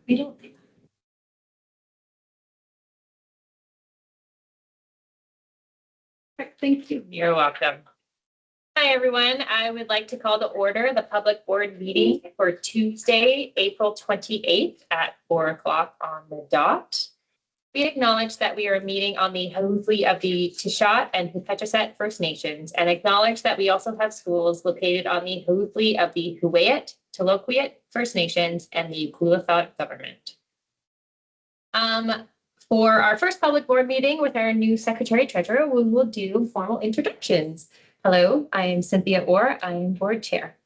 We don't. Thank you. You're welcome. Hi, everyone. I would like to call to order the public board meeting for Tuesday, April 28th at 4 o'clock on the dot. We acknowledge that we are meeting on the Hoofly of the Tishat and Hupechaset First Nations and acknowledge that we also have schools located on the Hoofly of the Huweyat, Taloquiet First Nations and the Ukulathot government. For our first public board meeting with our new secretary treasurer, we will do formal introductions. Hello, I am Cynthia Orr. I am board chair.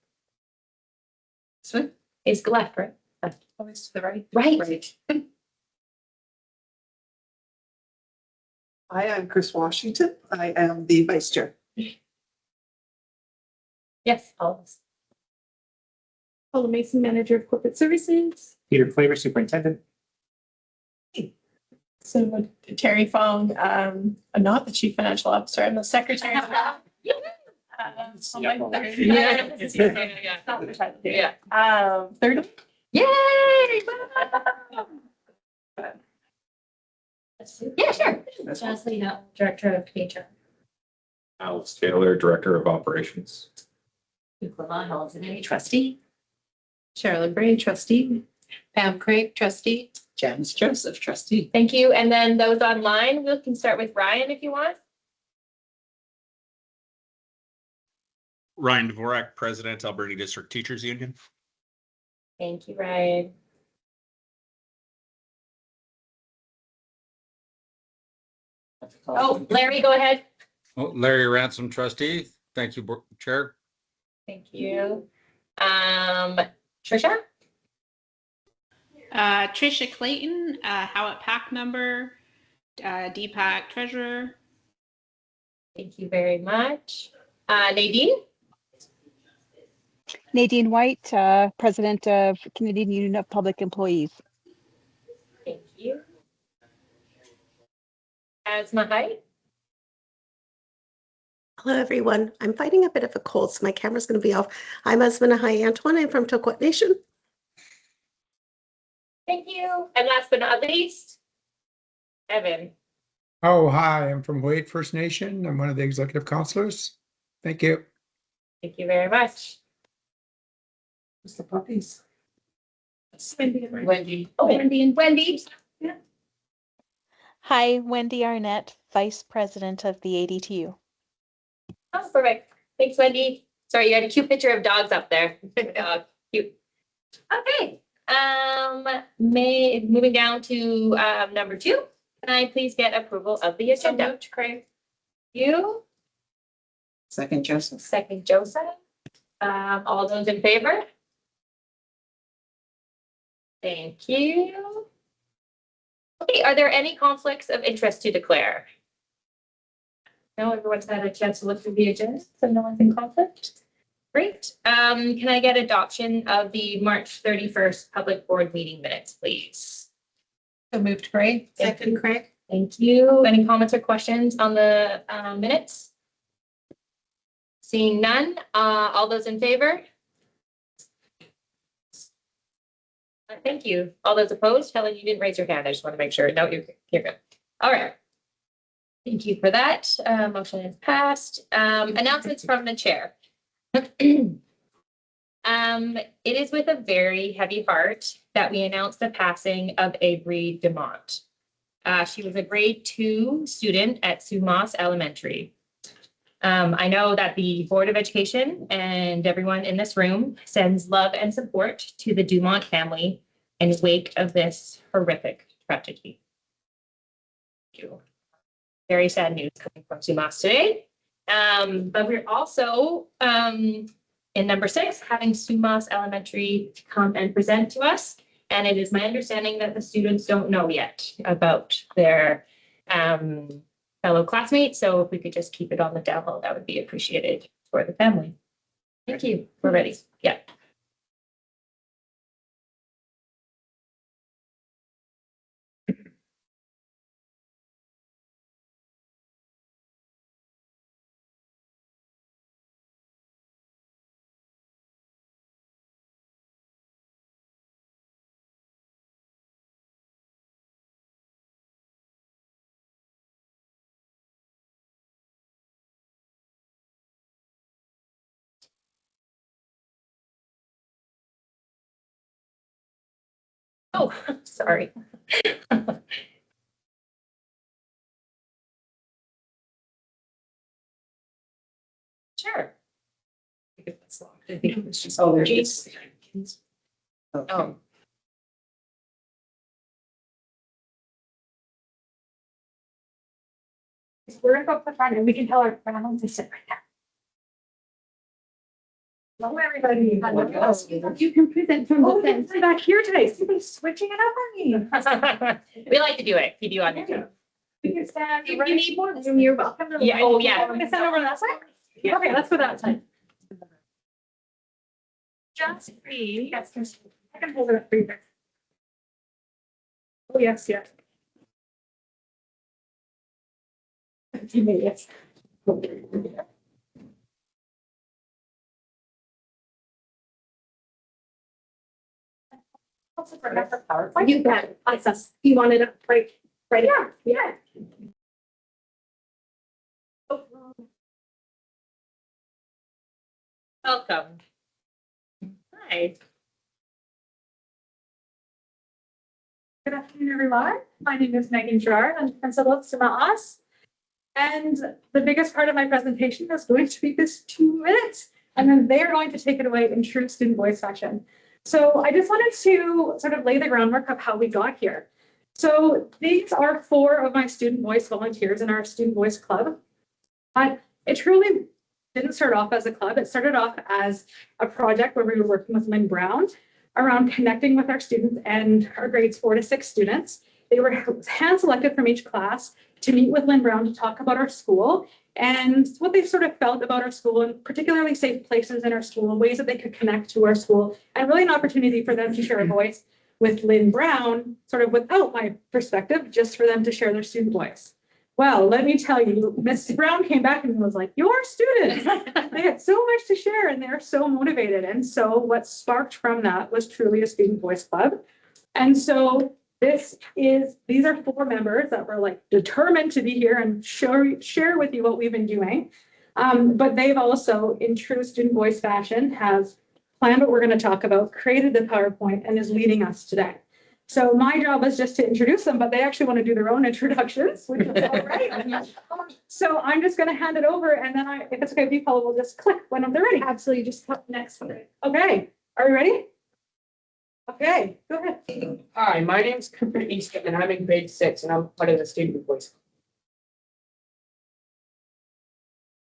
So it's left, right? Always to the right. Right. Hi, I'm Chris Washington. I am the vice chair. Yes, always. Paula Mason, Manager of Corporate Services. Peter Flavor, Superintendent. So Terry Fong, I'm not the Chief Financial Officer, I'm the Secretary. On my third. Yeah. Third. Yay! Yeah, sure. Jocelyn, Director of HR. Alex Taylor, Director of Operations. Uklama Halazanini, Trustee. Cheryl Bray, Trustee. Pam Craig, trustee. Janice Joseph, trustee. Thank you. And then those online, we can start with Ryan if you want. Ryan Dvorak, President, Alberta District Teachers Union. Thank you, Ryan. Oh, Larry, go ahead. Larry Ransom, trustee. Thank you, Chair. Thank you. Trisha? Trisha Clayton, Howitt Pack member, DPAC treasurer. Thank you very much. Nadine? Nadine White, President of Canadian Union of Public Employees. Thank you. Asma Height? Hello, everyone. I'm fighting a bit of a cold, so my camera's going to be off. I'm Asmanahai Antoine. I'm from Toquot Nation. Thank you. And last but not least, Evan. Oh, hi, I'm from Wade First Nation. I'm one of the executive counselors. Thank you. Thank you very much. Who's the puppies? Wendy. Oh, Wendy and Wendy. Hi, Wendy Arnett, Vice President of the ADTU. Oh, perfect. Thanks, Wendy. Sorry, you had a cute picture of dogs up there. Cute. Okay. Moving down to number 2. Can I please get approval of the agenda? Craig. You, Second, Joseph. second Joseph. All those in favor? Thank you. Okay, are there any conflicts of interest to declare? No, everyone's had a chance to look through the agenda, so no one's in conflict. Great. Can I get adoption of the March 31st public board meeting minutes, please? So moved, Craig. Second, Craig. Thank you. Any comments or questions on the minutes? Seeing none, all those in favor? Thank you. All those opposed? Helen, you didn't raise your hand. I just want to make sure. No, you're good. All right. Thank you for that. Motion is passed. Announcements from the chair. It is with a very heavy heart that we announce the passing of Avery Demont. She was a grade 2 student at Sumas Elementary. I know that the Board of Education and everyone in this room sends love and support to the Dumont family in wake of this horrific tragedy. Thank you. Very sad news coming from Sumas today. But we're also, in number 6, having Sumas Elementary come and present to us. And it is my understanding that the students don't know yet about their fellow classmates. So if we could just keep it on the down low, that would be appreciated for the family. Thank you. We're ready. Yeah. Oh, sorry. Sure. I think it was just. Oh, there it is. Oh. We're gonna go up the front and we can tell our panel to sit right there. Hello, everybody. You can present from the fence back here today. You've been switching it up on me. We like to do it. Keep you on your toes. We can stand. You need more? You're welcome. Yeah, oh, yeah. We can stand over that side? Okay, let's go that side. Just me. Yes, I can hold it up for you. Oh, yes, yes. Yes. You bet. Awesome. You wanted it right here? Yeah. Welcome. Hi. Good afternoon, everyone. My name is Megan Gerard. I'm principal at Sumas. And the biggest part of my presentation is going to be this 2 minutes, and then they're going to take it away in true student voice fashion. So I just wanted to sort of lay the groundwork of how we got here. So these are 4 of my student voice volunteers in our student voice club. But it truly didn't start off as a club. It started off as a project where we were working with Lynn Brown around connecting with our students and our grades 4 to 6 students. They were hand selected from each class to meet with Lynn Brown to talk about our school and what they sort of felt about our school, and particularly safe places in our school, ways that they could connect to our school, and really an opportunity for them to share a voice with Lynn Brown, sort of without my perspective, just for them to share their student voice. Well, let me tell you, Ms. Brown came back and was like, your students, they had so much to share and they're so motivated. And so what sparked from that was truly a student voice club. And so these are 4 members that were like determined to be here and share with you what we've been doing. But they've also, in true student voice fashion, have planned what we're going to talk about, created the PowerPoint, and is leading us today. So my job is just to introduce them, but they actually want to do their own introductions, which is all right. So I'm just going to hand it over, and then if it's okay with you, Paula, we'll just click when they're ready. Absolutely, just click next one. Okay, are you ready? Okay, go ahead. Hi, my name is Cooper Easton and I'm in grade 6 and I'm part of the student voice.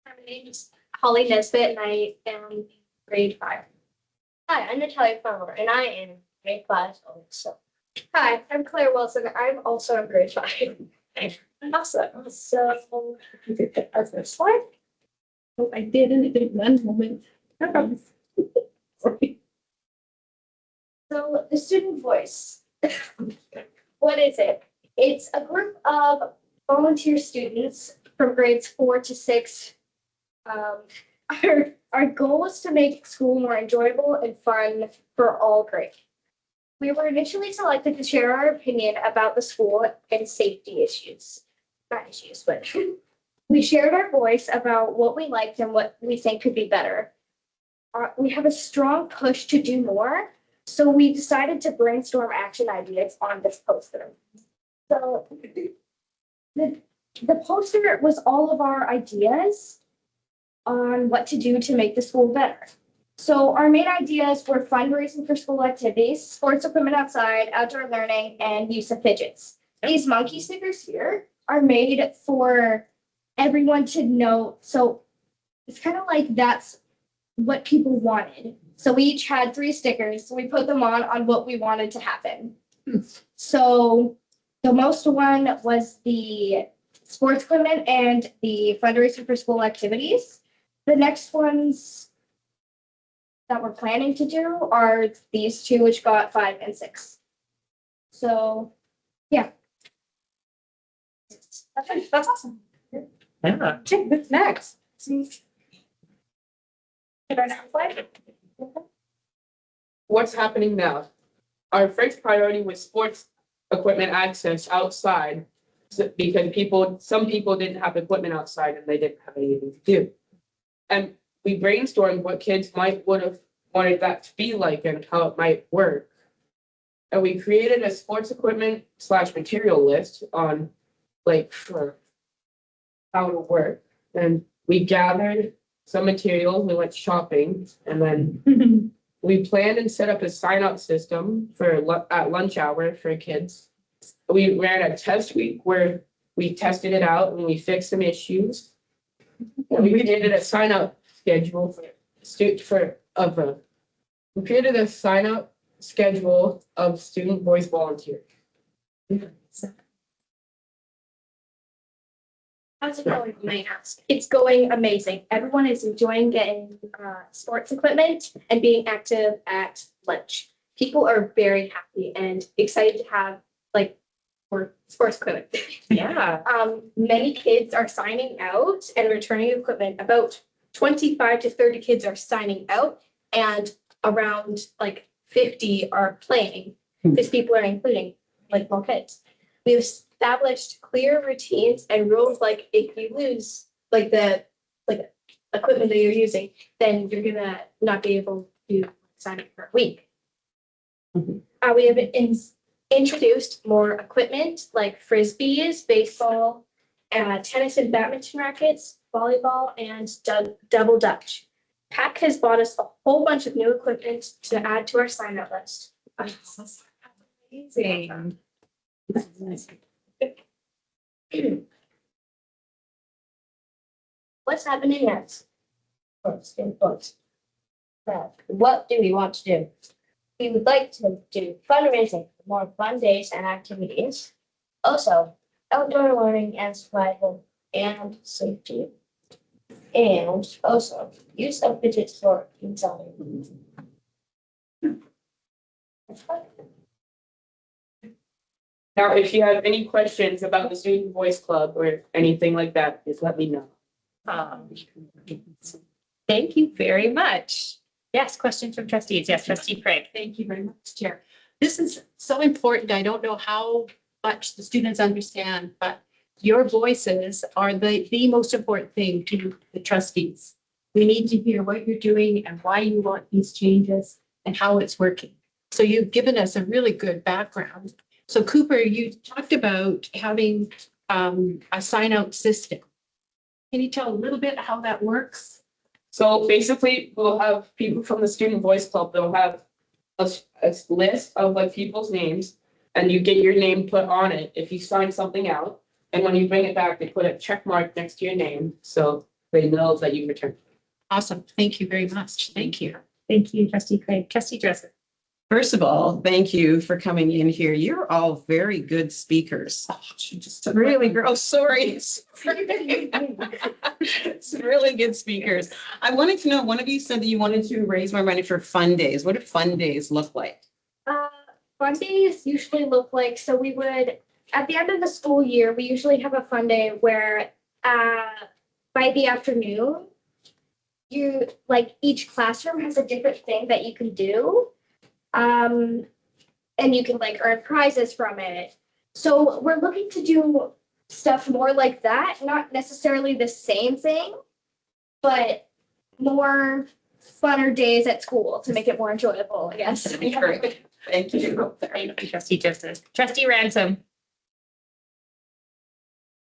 My name is Holly Nesbitt and I am grade 5. Hi, I'm Natalia Farmer and I am grade 5 also. Hi, I'm Claire Wilson. I'm also in grade 5. Awesome. So you could pick our first slide. Oh, I did, and it did one moment. No problem. Sorry. So the student voice, what is it? It's a group of volunteer students from grades 4 to 6. Our goal is to make school more enjoyable and fun for all grades. We were initially selected to share our opinion about the school and safety issues. Not issues, but we shared our voice about what we liked and what we think could be better. We have a strong push to do more. So we decided to brainstorm action ideas on this poster. So the poster was all of our ideas on what to do to make the school better. So our main ideas were fundraising for school activities, sports equipment outside, outdoor learning, and use of fidgets. These monkey stickers here are made for everyone to know. So it's kind of like that's what people wanted. So we each had 3 stickers. So we put them on what we wanted to happen. So the most one was the sports equipment and the fundraising for school activities. The next ones that we're planning to do are these 2, which got 5 and 6. So yeah. That's awesome. Yeah. Okay, what's next? Our next slide. What's happening now? Our first priority was sports equipment access outside because some people didn't have equipment outside and they didn't have anything to do. And we brainstormed what kids would have wanted that to be like and how it might work. And we created a sports equipment / material list on like for how to work. And we gathered some materials, we went shopping, and then we planned and set up a sign up system for at lunch hour for kids. We ran a test week where we tested it out and we fixed some issues. And we created a sign up schedule we created a sign up schedule of student voice volunteers. How's it going, may I ask? It's going amazing. Everyone is enjoying getting sports equipment and being active at lunch. People are very happy and excited to have like more sports equipment. Yeah. Many kids are signing out and returning equipment. About 25 to 30 kids are signing out and around like 50 are playing because people are including like more kids. We've established clear routines and rules, like if you lose like the equipment that you're using, then you're gonna not be able to sign up for a week. We have introduced more equipment like frisbees, baseball, tennis and badminton rackets, volleyball, and double dutch. PAC has bought us a whole bunch of new equipment to add to our sign-up list. Amazing. What's happening next? What do we want to do? We would like to do fundraising for more fun days and activities. Also, outdoor learning and survival and safety. And also use of fidget for anxiety. Now, if you have any questions about the Student Voice Club or anything like that, just let me know. Thank you very much. Yes, questions from trustees. Yes, trustee Craig. Thank you very much, Chair. This is so important. I don't know how much the students understand, but your voices are the most important thing to the trustees. We need to hear what you're doing and why you want these changes and how it's working. So you've given us a really good background. So Cooper, you talked about having a sign out system. Can you tell a little bit how that works? So basically, we'll have people from the Student Voice Club, they'll have a list of like people's names, and you get your name put on it if you sign something out. And when you bring it back, they put a check mark next to your name, so they know that you returned. Awesome. Thank you very much. Thank you. Thank you, trustee Craig. Trustee Dresser. First of all, thank you for coming in here. You're all very good speakers. Really, oh, sorry. It's really good speakers. I wanted to know, one of you said that you wanted to raise more money for fun days. What do fun days look like? Fun days usually look like, so we would, at the end of the school year, we usually have a fun day where by the afternoon, you like each classroom has a different thing that you can do. And you can like earn prizes from it. So we're looking to do stuff more like that, not necessarily the same thing, but more funner days at school to make it more enjoyable, I guess. Thank you. Thank you, trustee Joseph. Trustee Ransom.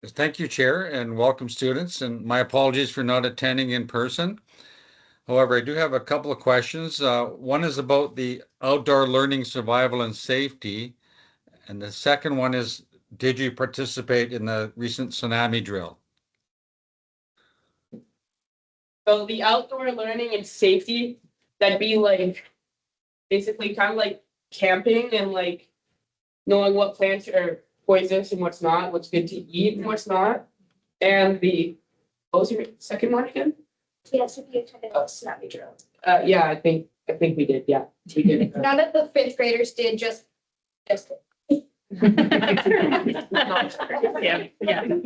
Thank you, Chair, and welcome students, and my apologies for not attending in person. However, I do have a couple of questions. One is about the outdoor learning, survival, and safety. And the second one is, did you participate in the recent tsunami drill? So the outdoor learning and safety, that'd be like, basically kind of like camping and like knowing what plants are poisonous and what's not, what's good to eat and what's not. And what was your second one again? Yes, if you attended the tsunami drill. Yeah, I think we did. Yeah, we did. None of the fifth graders did, just. Yeah.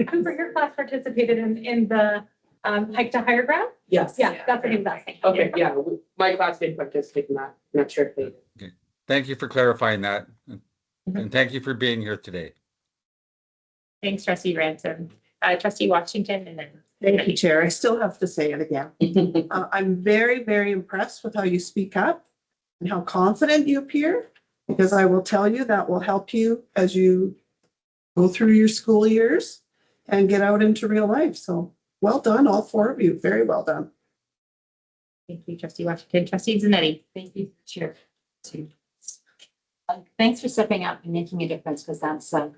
Cooper, your class participated in the hike to higher ground? Yes. Yeah, that's what he was asking. Okay, yeah, my class did participate in that. I'm not sure if they did. Okay. Thank you for clarifying that. And thank you for being here today. Thanks, trustee Ransom. Trustee Washington, and then. Thank you, Chair. I still have to say it again. I'm very, very impressed with how you speak up and how confident you appear. Because I will tell you that will help you as you go through your school years and get out into real life. So well done, all four of you. Very well done. Thank you, trustee Washington. Trustee Zanetti. Thank you, Chair. Thanks for stepping up and making a difference because that's how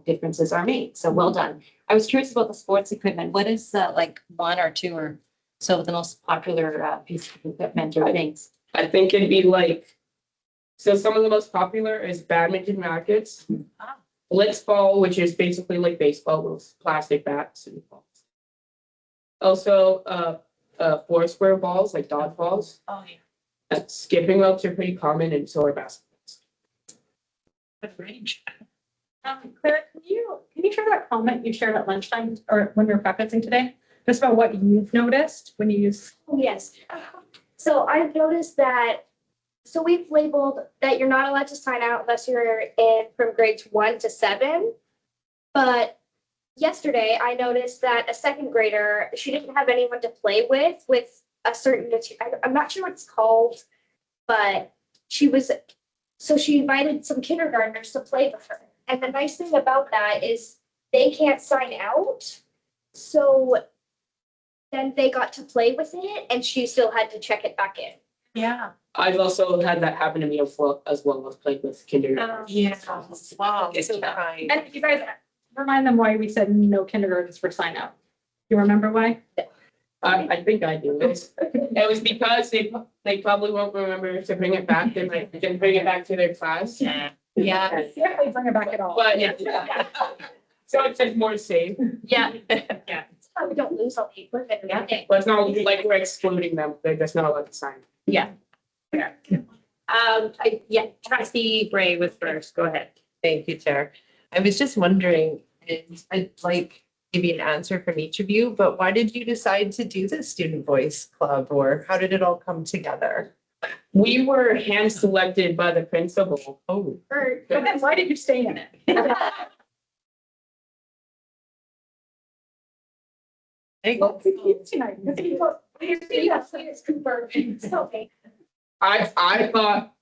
differences are made. So well done. I was curious about the sports equipment. What is like one or two or so the most popular piece of equipment or things? I think it'd be like, so some of the most popular is badminton rackets, blitz ball, which is basically like baseball with plastic bats and balls. Also, four square balls, like dodgeballs. Oh, yeah. Skipping ropes are pretty common, and so are basketballs. Good range. Claire, can you share that comment you shared at lunchtime or when we were practicing today? Just about what you've noticed when you use. Oh, yes. So I've noticed that, so we've labeled that you're not allowed to sign out unless you're in from grades 1 to 7. But yesterday I noticed that a second grader, she didn't have anyone to play with a certain material. I'm not sure what it's called, but she invited some kindergartners to play with her. And the nice thing about that is they can't sign out. So then they got to play with it and she still had to check it back in. Yeah. I've also had that happen to me as well as playing with kindergarten. Yeah. Wow. And you guys remind them why we said no kindergartens for sign out. You remember why? I think I do. It was because they probably won't remember to bring it back. They might didn't bring it back to their class. Yeah. Yeah, they bring it back at all. But so it's just more safe. Yeah. That's how we don't lose all the equipment. Yeah. But it's not like we're excluding them. They're just not allowed to sign. Yeah. Trustee Bray was first. Go ahead. Thank you, Chair. I was just wondering, and I'd like maybe an answer from each of you, but why did you decide to do the Student Voice Club, or how did it all come together? We were hand selected by the principal. Oh. But then why did you stay in it? I thought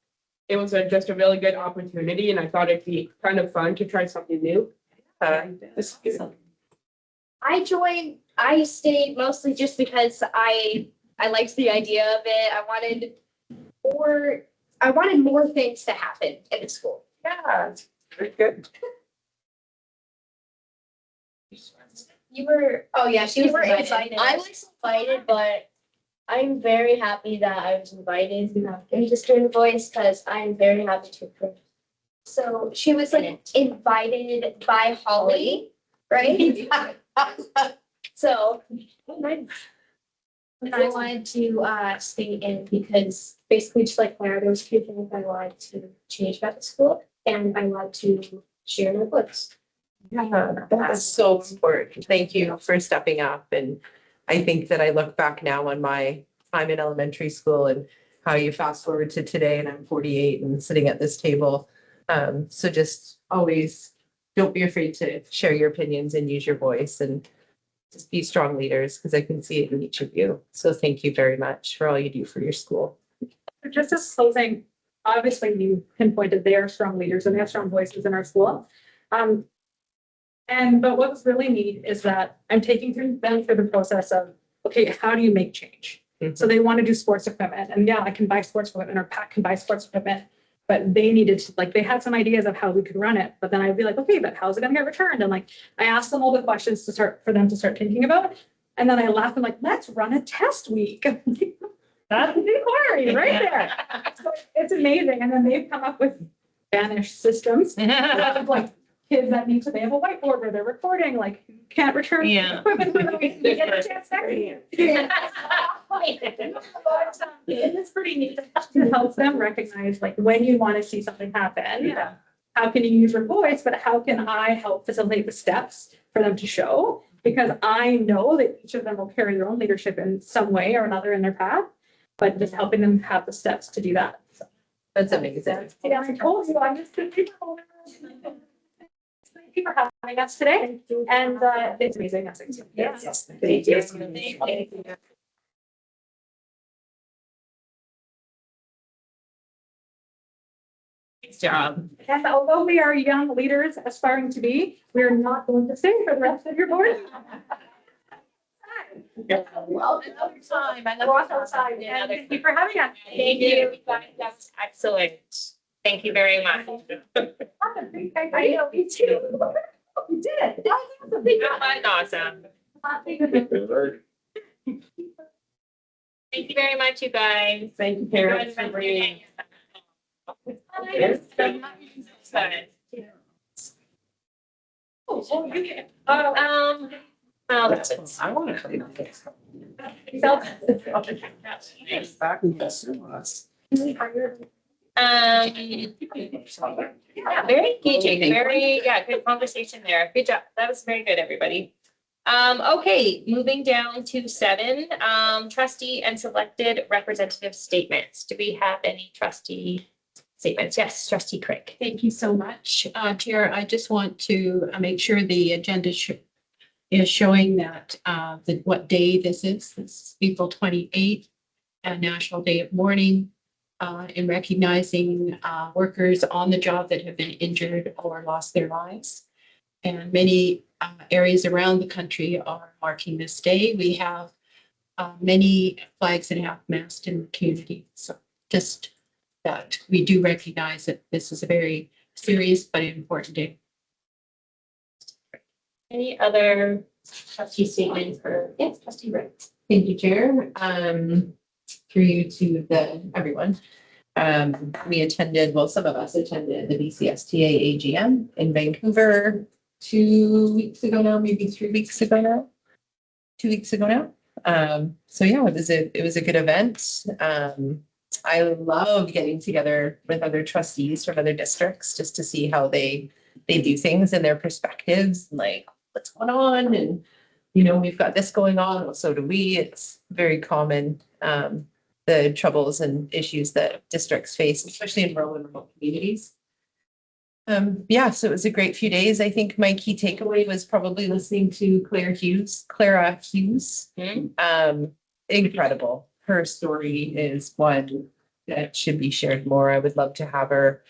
it was just a really good opportunity, and I thought it'd be kind of fun to try something new. I stayed mostly just because I liked the idea of it. I wanted more things to happen in the school. Yeah, very good. You were, Oh, yeah, she was invited. invited. I was invited, but I'm very happy that I was invited into Student Voice because I'm very happy to approve. So she was like invited by Holly, right? So And I wanted to stay in because basically just like Claire, there was a few things I wanted to change about the school and I wanted to share my books. Yeah, that's so important. Thank you for stepping up. And I think that I look back now on my time in elementary school and how you fast forward to today, and I'm 48 and sitting at this table. So just always don't be afraid to share your opinions and use your voice and just be strong leaders, because I can see it in each of you. So thank you very much for all you do for your school. Just as closing, obviously you pinpointed they are strong leaders and they have strong voices in our school. But what's really neat is that I'm taking them through the process of, okay, how do you make change? So they want to do sports equipment, and yeah, I can buy sports equipment, or Pat can buy sports equipment, but they needed to, like, they had some ideas of how we could run it, but then I'd be like, okay, but how's it gonna get returned? And like, I asked them all the questions for them to start thinking about. And then I laughed and like, let's run a test week. That's the inquiry right there. So it's amazing. And then they've come up with Spanish systems. Like kids that need to, they have a whiteboard where they're recording, like can't return equipment without we get a chance next year. It's pretty neat to help them recognize like when you want to see something happen. How can you use your voice, but how can I help facilitate the steps for them to show? Because I know that each of them will carry their own leadership in some way or another in their path, but just helping them have the steps to do that. So. That's amazing. Yeah, I told you, I'm just Thank you for having us today. And it's amazing. Yes. Thank you. Nice job. And although we are young leaders aspiring to be, we are not going to stay for the rest of your board. Well, another time, Walk outside. And thank you for having us. Thank you. That's excellent. Thank you very much. I know, me too. You did it. Awesome. Thank you very much, you guys. Thank you, parents, for bringing. Well, that's it. I want to play this. Back and guess who was. Yeah, very engaging, good conversation there. Good job. That was very good, everybody. Okay, moving down to 7, trustee and selected representative statements. Do we have any trustee statements? Yes, trustee Craig. Thank you so much. Chair, I just want to make sure the agenda is showing that what day this is. It's April 28th, National Day of Mourning, in recognizing workers on the job that have been injured or lost their lives. And many areas around the country are marking this day. We have many flags and half-mast in the community. So just that we do recognize that this is a very serious but important day. Any other trustee statements or, yes, trustee Wright? Thank you, Chair. Through you to everyone. We attended, well, some of us attended the BCSTA AGM in Vancouver 2 weeks ago now, maybe 3 weeks ago now. 2 weeks ago now. So yeah, it was a good event. I love getting together with other trustees from other districts just to see how they do things and their perspectives, like what's going on, and we've got this going on, well, so do we. It's very common, the troubles and issues that districts face, especially in rural and remote communities. So it was a great few days. I think my key takeaway was probably listening to Clara Hughes. Incredible. Her story is one that should be shared more. I would love to have her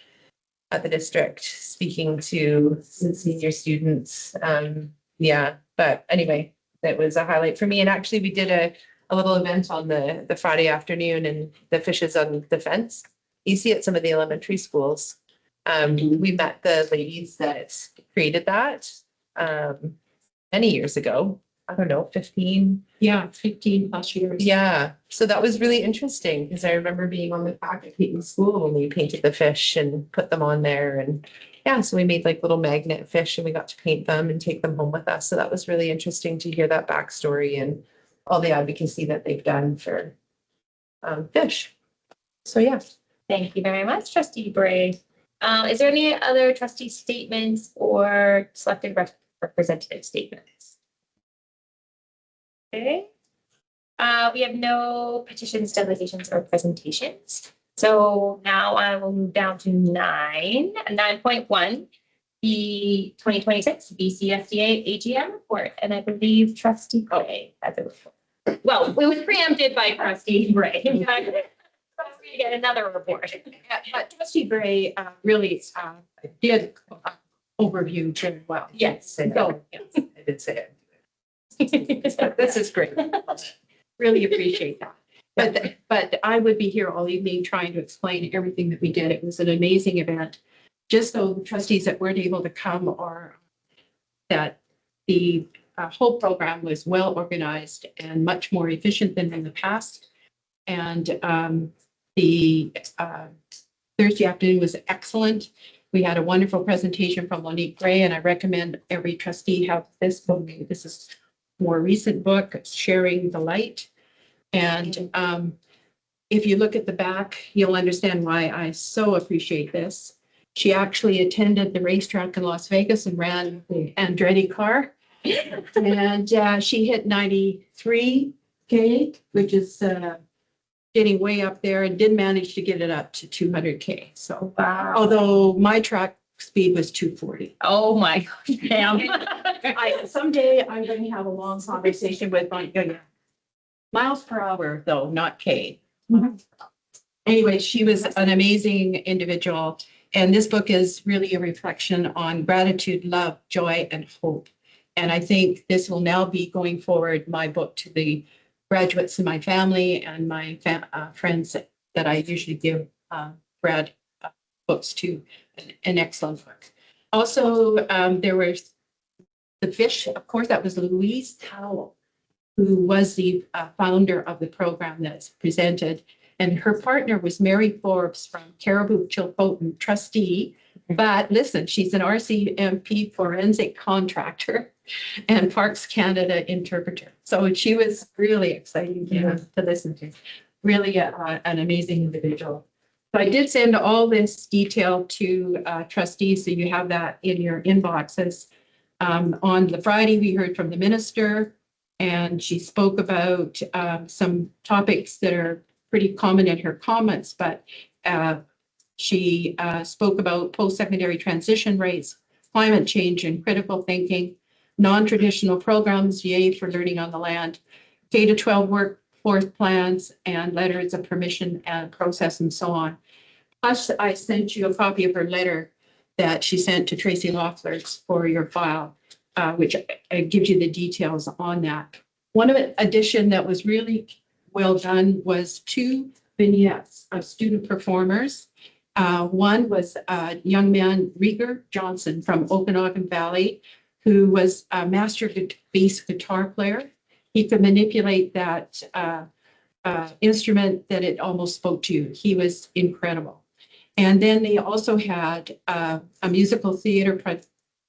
at the district speaking to some senior students. But anyway, that was a highlight for me. And actually we did a little event on the Friday afternoon, and the Fishes on the Fence. You see at some of the elementary schools. We met the ladies that created that many years ago. I don't know, 15. Yeah, 15 plus years. Yeah. So that was really interesting because I remember being on the faculty in school when we painted the fish and put them on there. And yeah, so we made like little magnet fish and we got to paint them and take them home with us. So that was really interesting to hear that backstory and all the advocacy that they've done for fish. So yeah. Thank you very much, trustee Bray. Is there any other trustee statements or selected representative statements? Okay. We have no petitions, delegations, or presentations. So now I will move down to 9.1, the 2026 BCSDA AGM report. And I believe trustee Gray has a report. Well, it was preempted by trustee Gray. We get another report. But trustee Gray really did overview very well. Yes. I did say it. This is great. Really appreciate that. But I would be here all evening trying to explain everything that we did. It was an amazing event. Just so the trustees that weren't able to come, or that the whole program was well organized and much more efficient than in the past. And the Thursday afternoon was excellent. We had a wonderful presentation from Monique Gray, and I recommend every trustee have this book. This is a more recent book, Sharing the Light. And if you look at the back, you'll understand why I so appreciate this. She actually attended the racetrack in Las Vegas and ran the Andretti car. And she hit 93K, which is getting way up there, and did manage to get it up to 200K. So wow. Although my track speed was 240. Oh my God. Damn. Someday I'm going to have a long conversation with miles per hour, though, not K. Mm-hmm. Anyway, she was an amazing individual, And this book is really a reflection on gratitude, love, joy, and hope. And I think this will now be going forward my book to the graduates in my family and my friends that I usually give grad books to. An excellent book. Also, there was the fish, of course, that was Louise Howell, who was the founder of the program that's presented. And her partner was Mary Forbes from Caribou Chilcotin, trustee. But listen, she's an RCMP forensic contractor and Parks Canada interpreter. So she was really exciting to listen to. Really an amazing individual. So I did send all this detail to trustees, so you have that in your inboxes. On the Friday, we heard from the minister, and she spoke about some topics that are pretty common in her comments, but she spoke about post-secondary transition rates, climate change and critical thinking, non-traditional programs, yay for learning on the land, K-12 workforce plans, and letters of permission and process and so on. Plus, I sent you a copy of her letter that she sent to Tracy Loefflers for your file, which gives you the details on that. One of the addition that was really well done was 2 vignettes of student performers. One was a young man, Rieger Johnson from Okanagan Valley, who was a master bass guitar player. He could manipulate that instrument that it almost spoke to you. He was incredible. And then they also had a musical theater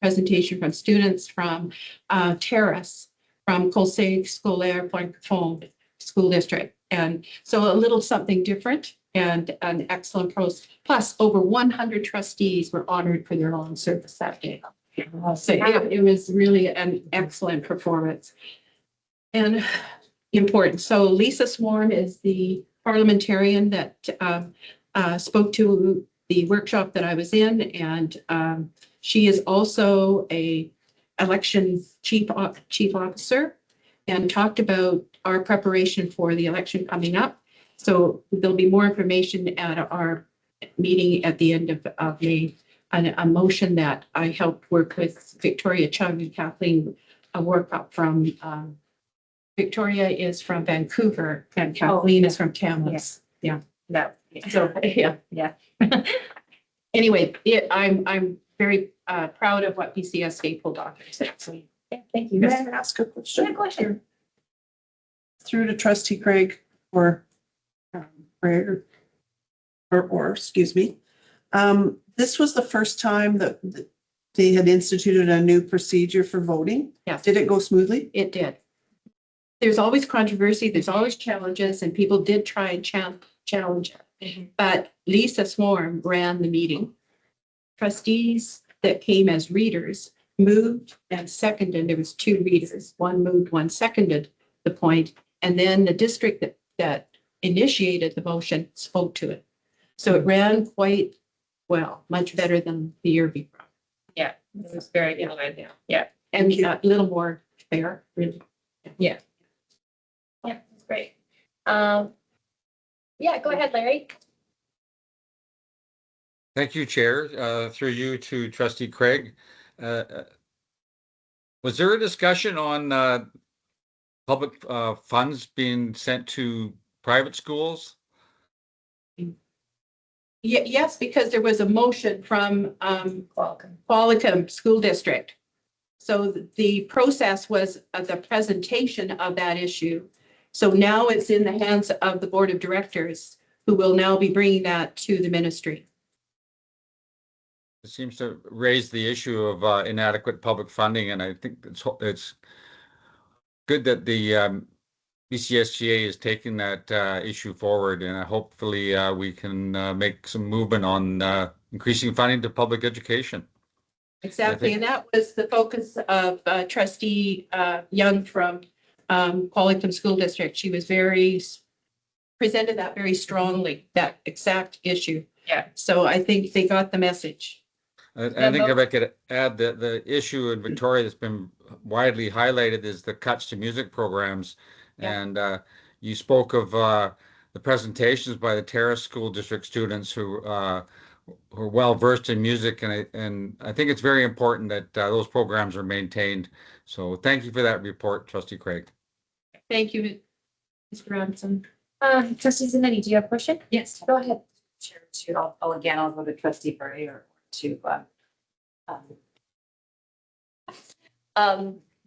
presentation from students from Terrace, from Conseil Scolaire Francophone School District. And so a little something different and an excellent post. Plus, over 100 trustees were honored for their long service that day. So it was really an excellent performance and important. So Lisa Swarm is the parliamentarian that spoke to the workshop that I was in, and she is also a election chief officer and talked about our preparation for the election coming up. So there'll be more information at our meeting at the end of May, a motion that I helped work with Victoria Chung and Kathleen Workup from Victoria is from Vancouver and Kathleen is from Kamloops. Yeah. No. So, yeah. Anyway, I'm very proud of what BCSA pulled off. So, Yeah, thank you. May I ask a question? Yeah, question. Through to trustee Craig or Craig or excuse me. This was the first time that they had instituted a new procedure for voting. Yes. Did it go smoothly? It did. There's always controversy, there's always challenges, and people did try and challenge it. But Lisa Swarm ran the meeting. Trustees that came as readers moved and seconded. There was 2 readers. One moved, one seconded the point. And then the district that initiated the motion spoke to it. So it ran quite well, much better than the year before. Yeah, it was very good. Yeah. And a little more fair, really. Yeah. Yeah, that's great. Yeah, go ahead, Larry. Thank you, Chair. Through you to Trustee Craig. Was there a discussion on public funds being sent to private schools? Yes, because there was a motion from Qualicum School District. So the process was the presentation of that issue. So now it's in the hands of the Board of Directors, who will now be bringing that to the ministry. It seems to raise the issue of inadequate public funding, and I think it's good that the BCSGA is taking that issue forward, and hopefully we can make some movement on increasing funding to public education. Exactly, and that was the focus of Trustee Young from Qualicum School District. She was presented that very strongly, that exact issue. Yeah. So I think they got the message. I think if I could add that the issue in Victoria that's been widely highlighted is the cuts to music programs. Yeah. And you spoke of the presentations by the Terrace School District students who who are well versed in music, and I think it's very important that those programs are maintained. So thank you for that report, Trustee Craig. Thank you, Mr. Robinson. Trustee Zanetti, do you have a question? Yes. Go ahead. Chair, I'll go to Trustee Barry or to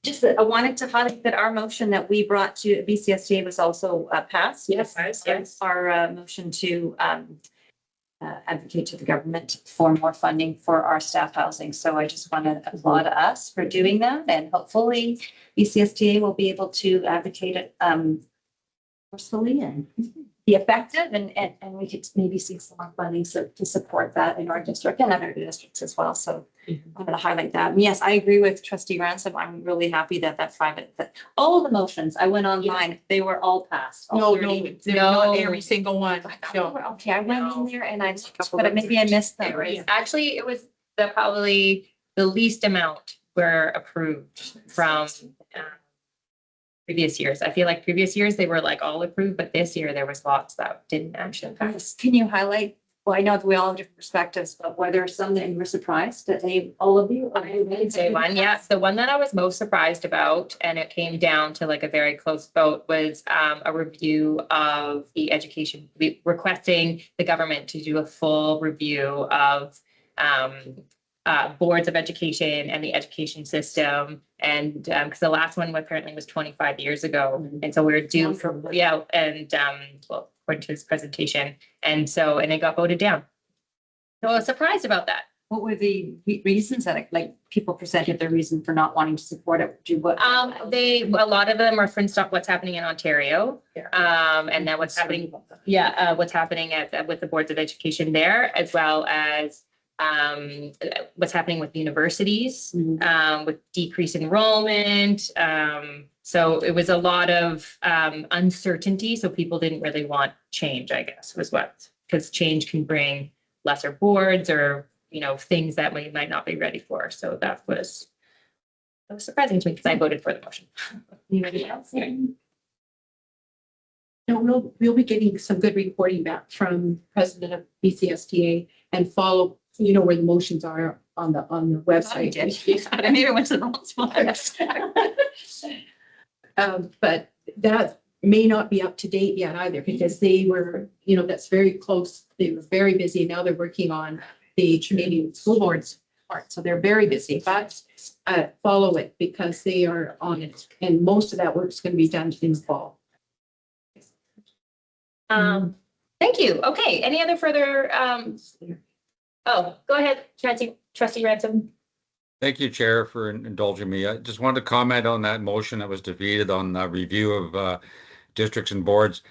just I wanted to highlight that our motion that we brought to BCSTA was also passed. Yes. Our motion to advocate to the government for more funding for our staff housing. So I just want to applaud us for doing that, and hopefully BCSTA will be able to advocate it forcefully and be effective, and we could maybe see some more funding to support that in our district and other districts as well. So I'm going to highlight that. And yes, I agree with Trustee Ransom. I'm really happy that all the motions, I went online, they were all passed. All 30. Not every single one. No. Okay, I went in there and I looked, but maybe I missed them. Actually, it was probably the least amount were approved from previous years. I feel like previous years they were like all approved, but this year there was lots that didn't actually pass. Can you highlight? Well, I know that we all have different perspectives, but were there some that you were surprised that all of you? I can say one. Yeah, the one that I was most surprised about, and it came down to like a very close vote, was a review of the education, requesting the government to do a full review of boards of education and the education system. And because the last one apparently was 25 years ago. And so we were due for, well, according to his presentation. And it got voted down. So I was surprised about that. What were the reasons that people presented their reason for not wanting to support it? A lot of them referenced what's happening in Ontario, and then what's happening. What's happening with the boards of education there, as well as what's happening with universities, with decreased enrollment. So it was a lot of uncertainty. So people didn't really want change, I guess, because change can bring lesser boards or things that we might not be ready for. So that was surprising to me because I voted for the motion. Anybody else? No, we'll be getting some good reporting back from president of BCSTA and follow, where the motions are on the website. I maybe went to the wrong spot. But that may not be up to date yet either, because they were, that's very close. They were very busy. Now they're working on the Canadian school boards part. So they're very busy, but follow it because they are on it. And most of that work is going to be done in the fall. Thank you. Okay. Any other further? Go ahead, Trustee Ransom. Thank you, Chair, for indulging me. I just wanted to comment on that motion that was defeated on the review of districts and boards.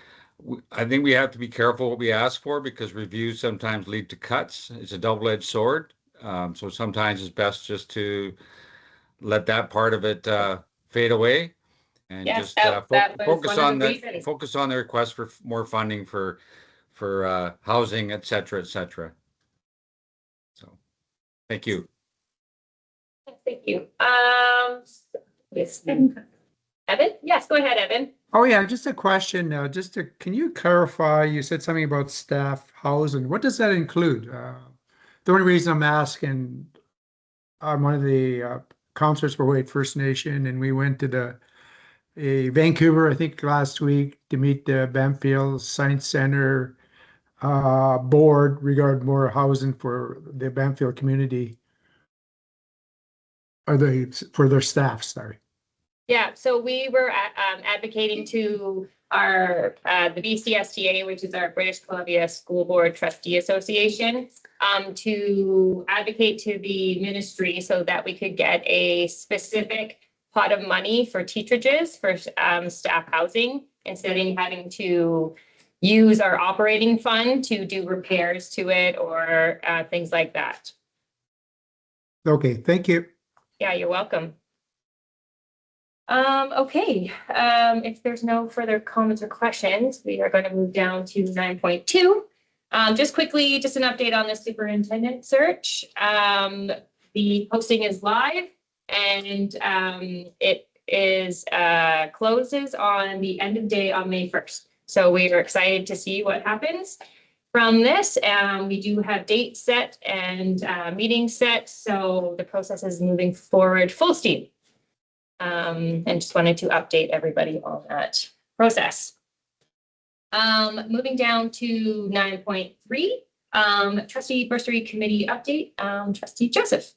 I think we have to be careful what we ask for because reviews sometimes lead to cuts. It's a double-edged sword. So sometimes it's best just to let that part of it fade away and just focus on the request for more funding for housing, et cetera, et cetera. So, thank you. Thank you. Yes. Evan? Yes, go ahead, Evan. Oh, yeah, just a question. Can you clarify, you said something about staff housing. What does that include? The only reason I'm asking, I'm one of the counselors for Wade First Nation, and we went to Vancouver, I think last week, to meet the Bamfield Science Center board regarding more housing for the Bamfield community. For their staff, sorry. Yeah, so we were advocating to the BCSTA, which is our British Columbia School Board Trustee Association, to advocate to the ministry so that we could get a specific pot of money for teacherages for staff housing instead of having to use our operating fund to do repairs to it or things like that. Okay, thank you. Yeah, you're welcome. Okay, if there's no further comments or questions, we are going to move down to 9.2. Just quickly, just an update on the superintendent search. The posting is live and it is closes on the end of day on May 1st. So we are excited to see what happens. from this. We do have dates set and meetings set, so the process is moving forward full steam. And just wanted to update everybody on that process. Moving down to 9.3, trustee bursary committee update. Trustee Joseph.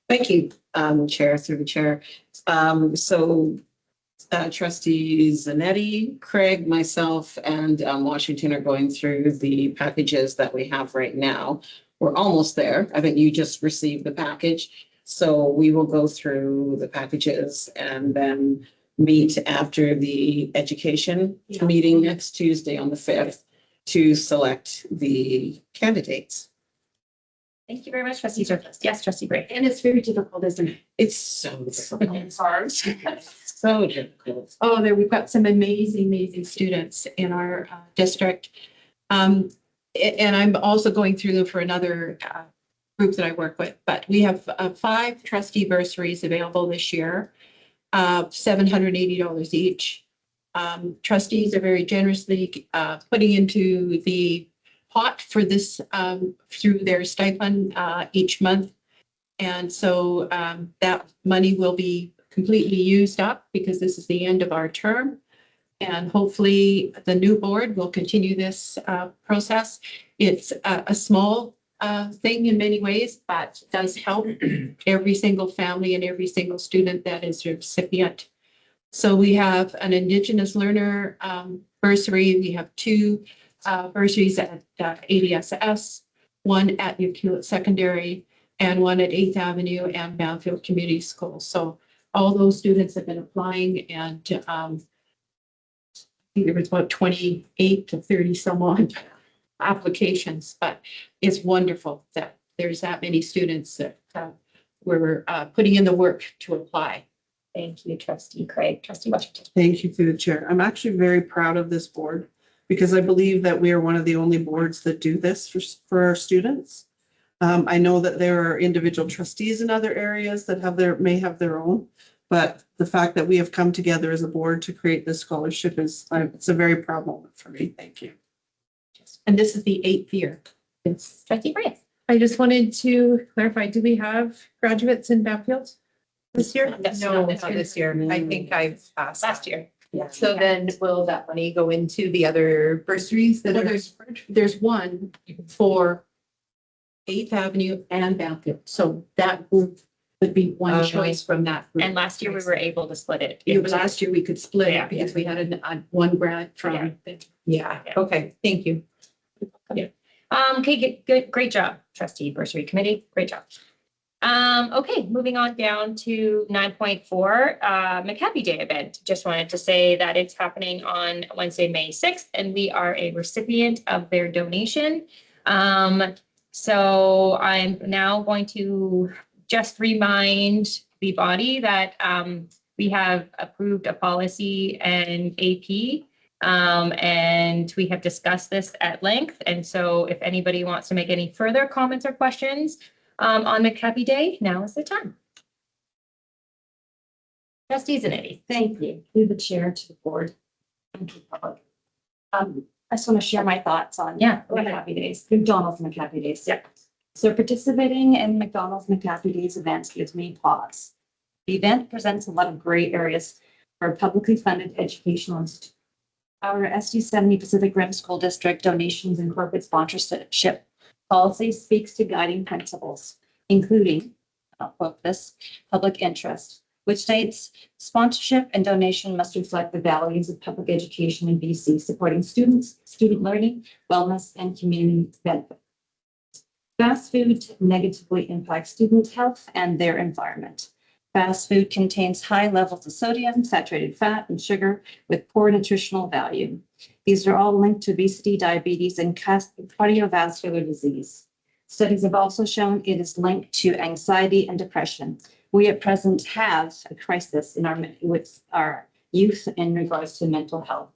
Thank you, Chair, through the chair. Trustees Zanetti, Craig, myself, and Washington are going through the packages that we have right now. We're almost there. I think you just received the package. So we will go through the packages and then meet after the education meeting next Tuesday on the 5th to select the candidates. Thank you very much, Trustee Joseph. Yes, Trustee Gray. And it's very difficult, isn't it? It's so difficult. It's hard. So difficult. Oh, we've got some amazing students in our district. And I'm also going through them for another group that I work with, but we have 5 trustee bursaries available this year, $780 each. Trustees are very generously putting into the pot for this through their stipend each month. And so that money will be completely used up because this is the end of our term. And hopefully the new board will continue this process. It's a small thing in many ways, but does help every single family and every single student that is a recipient. So we have an Indigenous learner bursary. We have 2 bursaries at ADSS, 1 at Ucluelet Secondary, and 1 at 8th Avenue and Banfield Community School. So all those students have been applying, and I think there was about 28 to 30 some odd applications, but it's wonderful that there's that many students that were putting in the work to apply. Thank you, Trustee Craig. Trustee Washington. Thank you through the chair. I'm actually very proud of this board because I believe that we are one of the only boards that do this for our students. I know that there are individual trustees in other areas that may have their own, but the fact that we have come together as a board to create this scholarship it's a very proud moment for me. Thank you. And this is the 8th year. It's Trustee Gray. I just wanted to clarify, do we have graduates in Banfield this year? No, not this year. I think I've asked. Last year. Yeah. So then will that money go into the other bursaries that Well, are? there's one for 8th Avenue and Banfield. So that group would be one Okay. choice from that group. And last year we were able to split it. Last year we could split Yeah. it because we had one grant from. Yeah. Okay. Thank you. Okay, good, great job, Trustee Bursary Committee. Great job. Okay, moving on down to 9.4, McHappy Day event. Just wanted to say that it's happening on Wednesday, May 6th, and we are a recipient of their donation. So I'm now going to just remind the body that we have approved a policy and AP. And we have discussed this at length. And so if anybody wants to make any further comments or questions on McHappy Day, now is the time. Trustee Zanetti. Thank you. Through the chair to the board. Thank you, public. I just want to share my thoughts on McHappy Days, McDonald's McHappy Days. Yeah. So participating in McDonald's McHappy Days events gives me pause. The event presents a lot of gray areas for publicly funded educational institutions. Our SD70 Pacific Rim School District donations and corporate sponsorship policy speaks to guiding principles, including, I'll quote this, public interest, which states sponsorship and donation must reflect the values of public education in BC, supporting students, student learning, wellness, and community benefit. Fast food negatively impacts student health and their environment. Fast food contains high levels of sodium, saturated fat, and sugar with poor nutritional value. These are all linked to obesity, diabetes, and cardiovascular disease. Studies have also shown it is linked to anxiety and depression. We at present have a crisis with our youth in regards to mental health.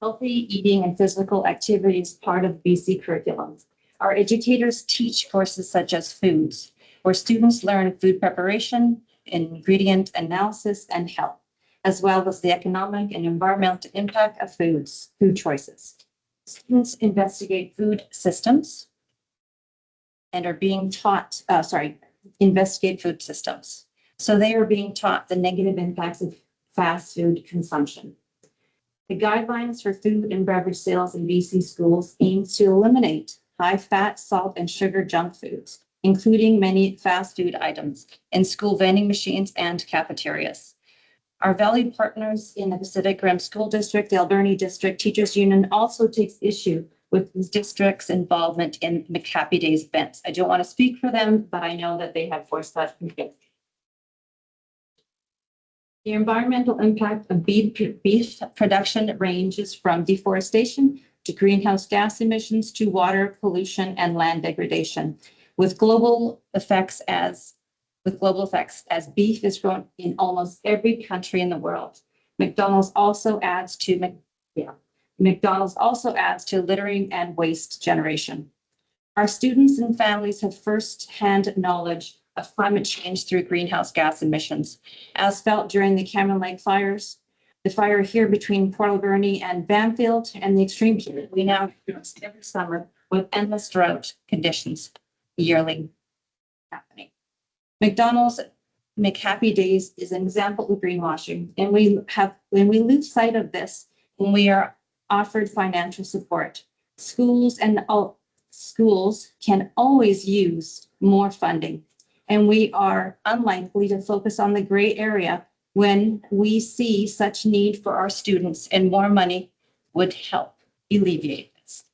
Healthy eating and physical activity is part of BC curriculum. Our educators teach courses such as foods, where students learn food preparation, ingredient analysis, and health, as well as the economic and environmental impact of food choices. Students investigate food systems and are being taught, investigate food systems. So they are being taught the negative impacts of fast food consumption. The guidelines for food and beverage sales in BC schools aims to eliminate high fat, salt, and sugar junk foods, including many fast food items in school vending machines and cafeterias. Our valued partners in the Pacific Rim School District, the Alberni District Teachers Union also takes issue with the district's involvement in McHappy Days events. I don't want to speak for them, but I know that they have voiced that complaint. The environmental impact of beef production ranges from deforestation to greenhouse gas emissions to water pollution and land degradation, with global effects as beef is grown in almost every country in the world. McDonald's also adds to littering and waste generation. Our students and families have first-hand knowledge of climate change through greenhouse gas emissions, as felt during the Cameron Lake fires, the fire here between Port Alberni and Banfield, and the extreme heat we now experience every summer with endless drought conditions yearly happening. McDonald's McHappy Days is an example of greenwashing, and when we lose sight of this, when we are offered financial support, schools can always use more funding, and we are unlikely to focus on the gray area when we see such need for our students, and more money would help alleviate this.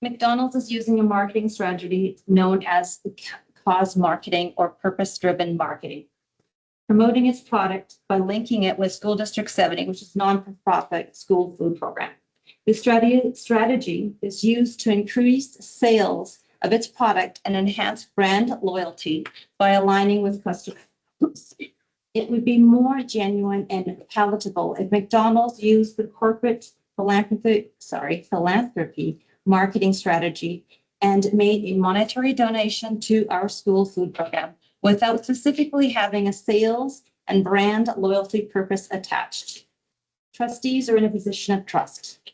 McDonald's is using a marketing strategy known as cause marketing or purpose-driven marketing, promoting its product by linking it with School District 70, which is a non-profit school food program. The strategy is used to increase sales of its product and enhance brand loyalty by aligning with customers. It would be more genuine and palatable if McDonald's used the corporate philanthropy marketing strategy and made a monetary donation to our school food program without specifically having a sales and brand loyalty purpose attached. Trustees are in a position of trust.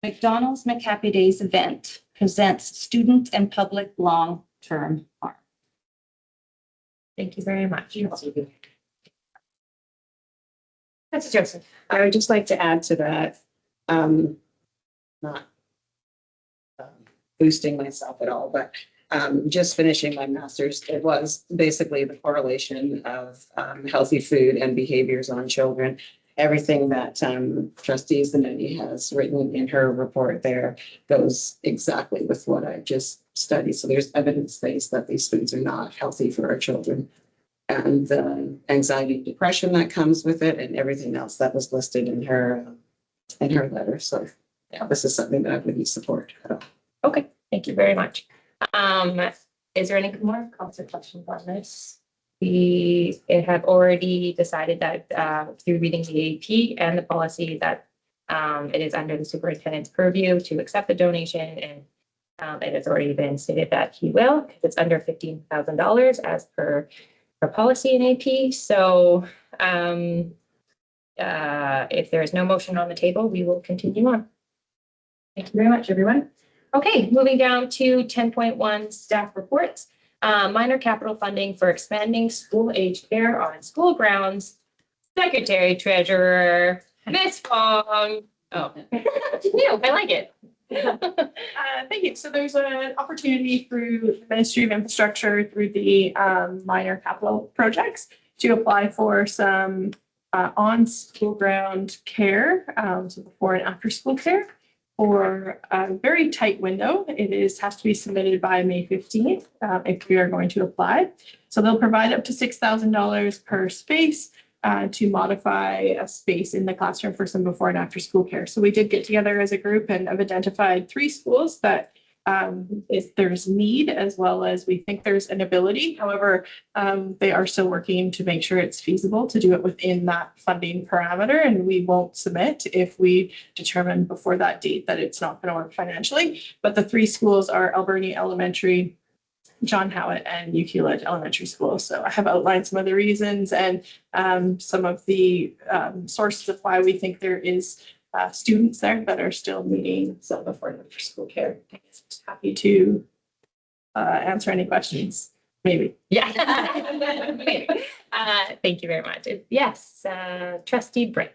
McDonald's McHappy Days event presents student and public long-term harm. Thank you very much. That's Joseph. I would just like to add to that, not boosting myself at all, but just finishing my master's, it was basically the correlation of healthy food and behaviors on children. Everything that trustee Zanetti has written in her report there goes exactly with what I just studied. So there's evidence-based that these foods are not healthy for our children. And the anxiety, depression that comes with it, and everything else that was listed in her letter. So yeah, this is something that I would support. Okay, thank you very much. Is there any more comments or questions on this? We have already decided that through reading the AP and the policy that it is under the superintendent's purview to accept the donation, and it has already been stated that he will, because it's under $15,000 as per policy in AP. So if there is no motion on the table, we will continue on. Thank you very much, everyone. Okay, moving down to 10.1 staff reports. Minor capital funding for expanding school-age care on school grounds. Secretary Treasurer, Ms. Fong. Oh, new, I like it. Thank you. So there's an opportunity through the Ministry of Infrastructure through the minor capital projects to apply for some on-school ground care, so before and after school care, for a very tight window. It has to be submitted by May 15th if we are going to apply. So they'll provide up to $6,000 per space to modify a space in the classroom for some before and after school care. So we did get together as a group and have identified 3 schools that if there's need, as well as we think there's an ability. However, they are still working to make sure it's feasible to do it within that funding parameter, and we won't submit if we determine before that date that it's not going to work financially. But the 3 schools are Alberni Elementary, John Howitt, and Ucluelet Elementary School. So I have outlined some of the reasons and some of the sources of why we think there is students there that are still needing some affordable school care. Happy to answer any questions, maybe. Yeah. Thank you very much. Yes, trustee Bray.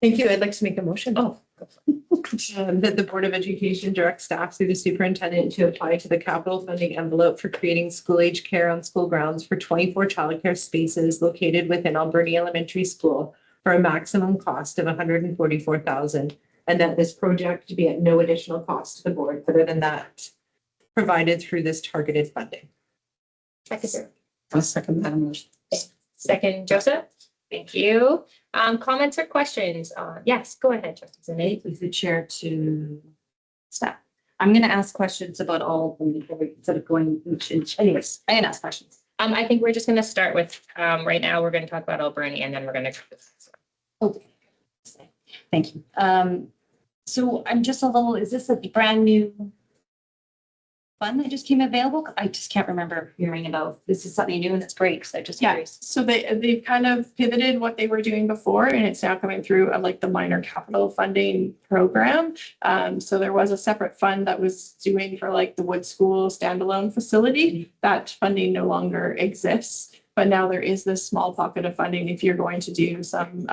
Thank you. I'd like to make a motion. That the Board of Education direct staff through the superintendent to apply to the capital funding envelope for creating school age care on school grounds for 24 childcare spaces located within Alberni Elementary School for a maximum cost of $144,000, and that this project be at no additional cost to the board other than that provided through this targeted funding. I'll second that motion. Second, Joseph. Thank you. Comments or questions? Yes, go ahead, trustee Zanetti. With the chair to staff. I'm going to ask questions about all of them before we, instead of going each. Anyways, I can ask questions. I think we're just going to start with, right now, we're going to talk about Alberni and then we're going to. Okay. Thank you. So I'm just a little, is this a brand new fund that just came available? I just can't remember hearing about. This is something new and it's great. So I just Yeah, curious. so they've kind of pivoted what they were doing before, and it's now coming through like the minor capital funding program. So there was a separate fund that was doing for like the Wood School standalone facility. That funding no longer exists, but now there is this small pocket of funding if you're going to do some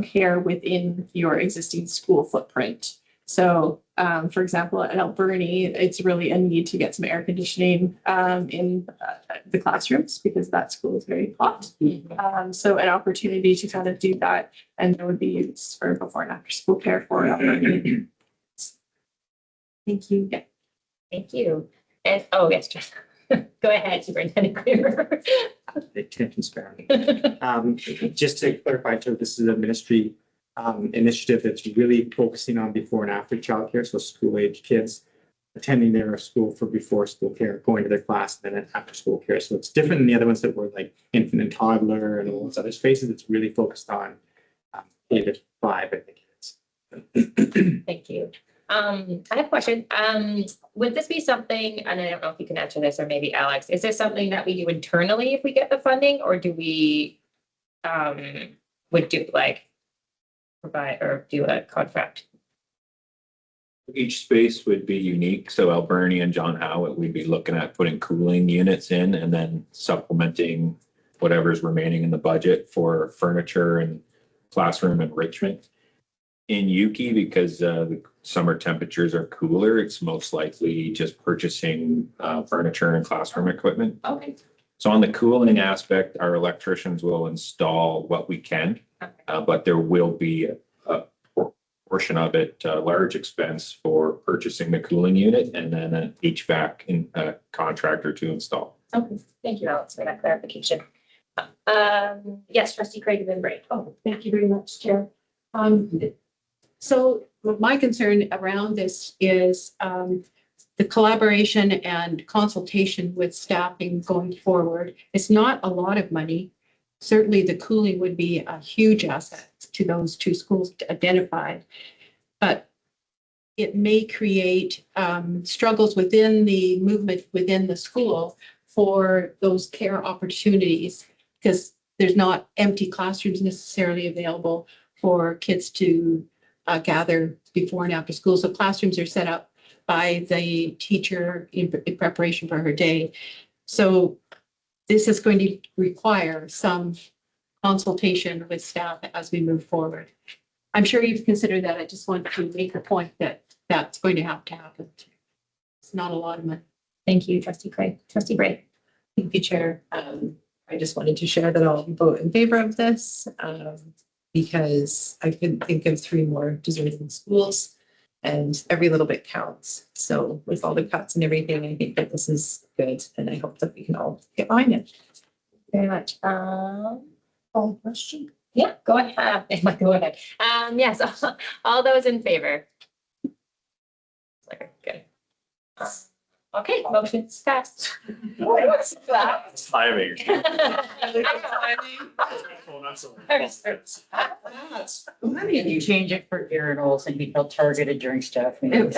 care within your existing school footprint. So, for example, at Alberni, it's really a need to get some air conditioning in the classrooms because that school is very hot. So an opportunity to kind of do that, and there would be used for before and after school care for Alberni. Thank you. Yeah. Thank you. And, oh, yes, just go ahead, Superintendent Kramer. Attention sparing. Just to clarify, so this is a ministry initiative that's really focusing on before and after childcare, so school age kids attending their school for before school care, going to their class, and then after school care. So it's different than the other ones that were like infant and toddler and all those other spaces. It's really focused on K to 5, I think it's. Thank you. I have a question. Would this be something, and I don't know if you can answer this, or maybe Alex, is this something that we do internally if we get the funding, or do we would do like provide or do a contract? Each space would be unique. So Alberni and John Howitt, we'd be looking at putting cooling units in and then supplementing whatever's remaining in the budget for furniture and classroom enrichment. In Yuki, because the summer temperatures are cooler, it's most likely just purchasing furniture and classroom equipment. Okay. So on the cooling aspect, our electricians will install what we can, but there will be a portion of it, a large expense for purchasing the cooling unit and then an HVAC contractor to install. Okay, thank you, Alex, for that clarification. Yes, trustee Craig and then Bray. Oh, thank you very much, Chair. So my concern around this is the collaboration and consultation with staffing going forward. It's not a lot of money. Certainly the cooling would be a huge asset to those two schools identified, but it may create struggles within the movement within the school for those care opportunities because there's not empty classrooms necessarily available for kids to gather before and after school. So classrooms are set up by the teacher in preparation for her day. So this is going to require some consultation with staff as we move forward. I'm sure you've considered that. I just want to make the point that that's going to have to happen. It's not a lot of money. Thank you, trustee Craig. Trustee Bray. Thank you, Chair. I just wanted to share that I'll vote in favor of this because I couldn't think of 3 more deserving schools and every little bit counts. So with all the cuts and everything, I think that this is good and I hope that we can all get behind it. Very much. Question? Yeah, go ahead. Go ahead. Yes, all those in favor. Okay, good. Okay, motion's passed. What's that? Timing. Can you change it for Garrett Olson? He felt targeted during staff meetings.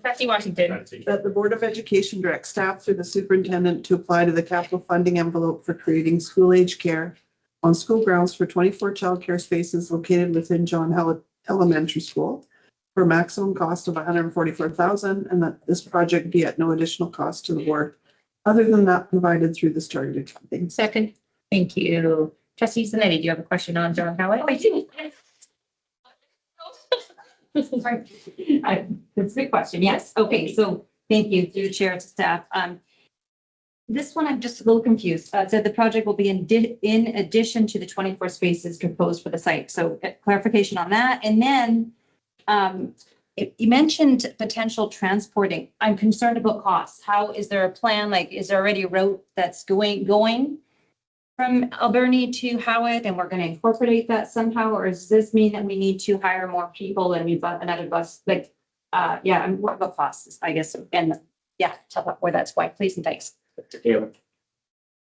Trustee Washington. That the Board of Education directs staff through the superintendent to apply to the capital funding envelope for creating school age care on school grounds for 24 childcare spaces located within John Howard Elementary School for a maximum cost of $144,000, and that this project be at no additional cost to the board other than that provided through this targeted funding. Second. Thank you. Trustee Zanetti, do you have a question on John Howard? I do. Sorry. That's a good question. Yes. Okay. So thank you through the chair to staff. This one, I'm just a little confused. It said the project will be in addition to the 24 spaces proposed for the site. So clarification on that. And then you mentioned potential transporting. I'm concerned about costs. How is there a plan? Like, is there already a route that's going from Alberni to Howitt, and we're going to incorporate that somehow? Or does this mean that we need to hire more people and we've got another bus? Like, yeah, I'm what about costs, I guess. And yeah, tell us where that's why, please and thanks. Dr. Taylor.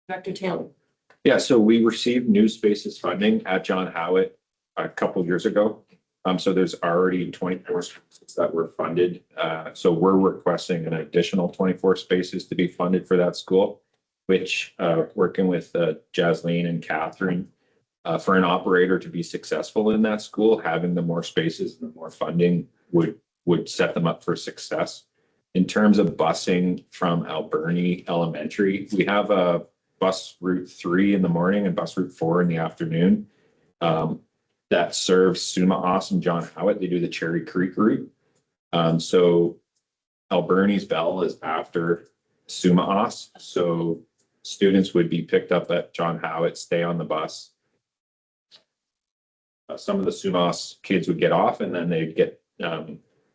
Dr. Taylor. Yeah, so we received new spaces funding at John Howitt a couple of years ago. So there's already 24 spaces that were funded. So we're requesting an additional 24 spaces to be funded for that school, which working with Jasleen and Catherine, for an operator to be successful in that school, having the more spaces and the more funding would set them up for success. In terms of busing from Alberni Elementary, we have a bus route 3 in the morning and bus route 4 in the afternoon that serves Sumaos and John Howitt. They do the Cherry Creek route. So Alberni's bell is after Sumaos. So students would be picked up at John Howitt, stay on the bus. Some of the Sumaos kids would get off and then they'd get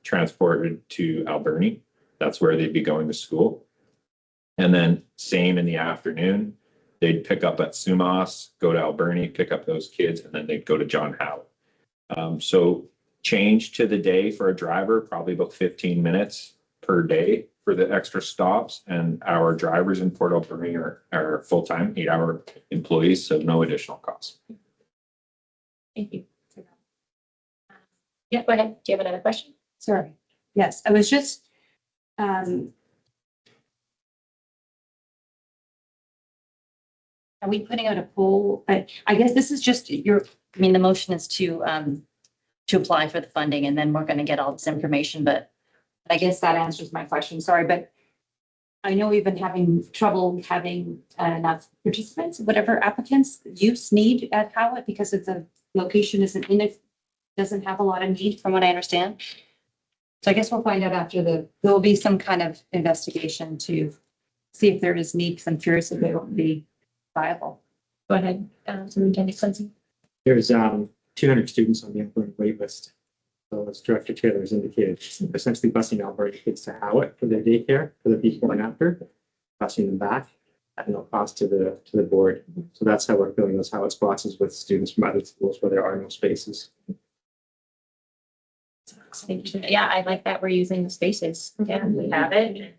transported to Alberni. That's where they'd be going to school. And then same in the afternoon, they'd pick up at Sumaos, go to Alberni, pick up those kids, and then they'd go to John Howitt. So change to the day for a driver, probably about 15 minutes per day for the extra stops. And our drivers in Port Alberni are full-time 8-hour employees, so no additional costs. Thank you. Yeah, go ahead. Do you have another question? Sorry. Yes, I was just, are we putting out a poll? I guess this is just the motion is to apply for the funding, and then we're going to get all this information, but I guess that answers my question. Sorry, but I know we've been having trouble having enough participants, whatever applicants use need at Howitt because of the location isn't in it, doesn't have a lot of need from what I understand. So I guess we'll find out after there will be some kind of investigation to see if there is need, because I'm curious if they will be viable. Go ahead, Superintendent Clancy. There's 200 students on the Alberni wait list. So as Director Taylor has indicated, essentially busing Alberni kids to Howitt for their daycare for the before and after, busing them back at no cost to the board. So that's how we're filling those Howitt spots, is with students from other schools where there are no spaces. Yeah, I like that we're using the spaces. Yeah, we have it, and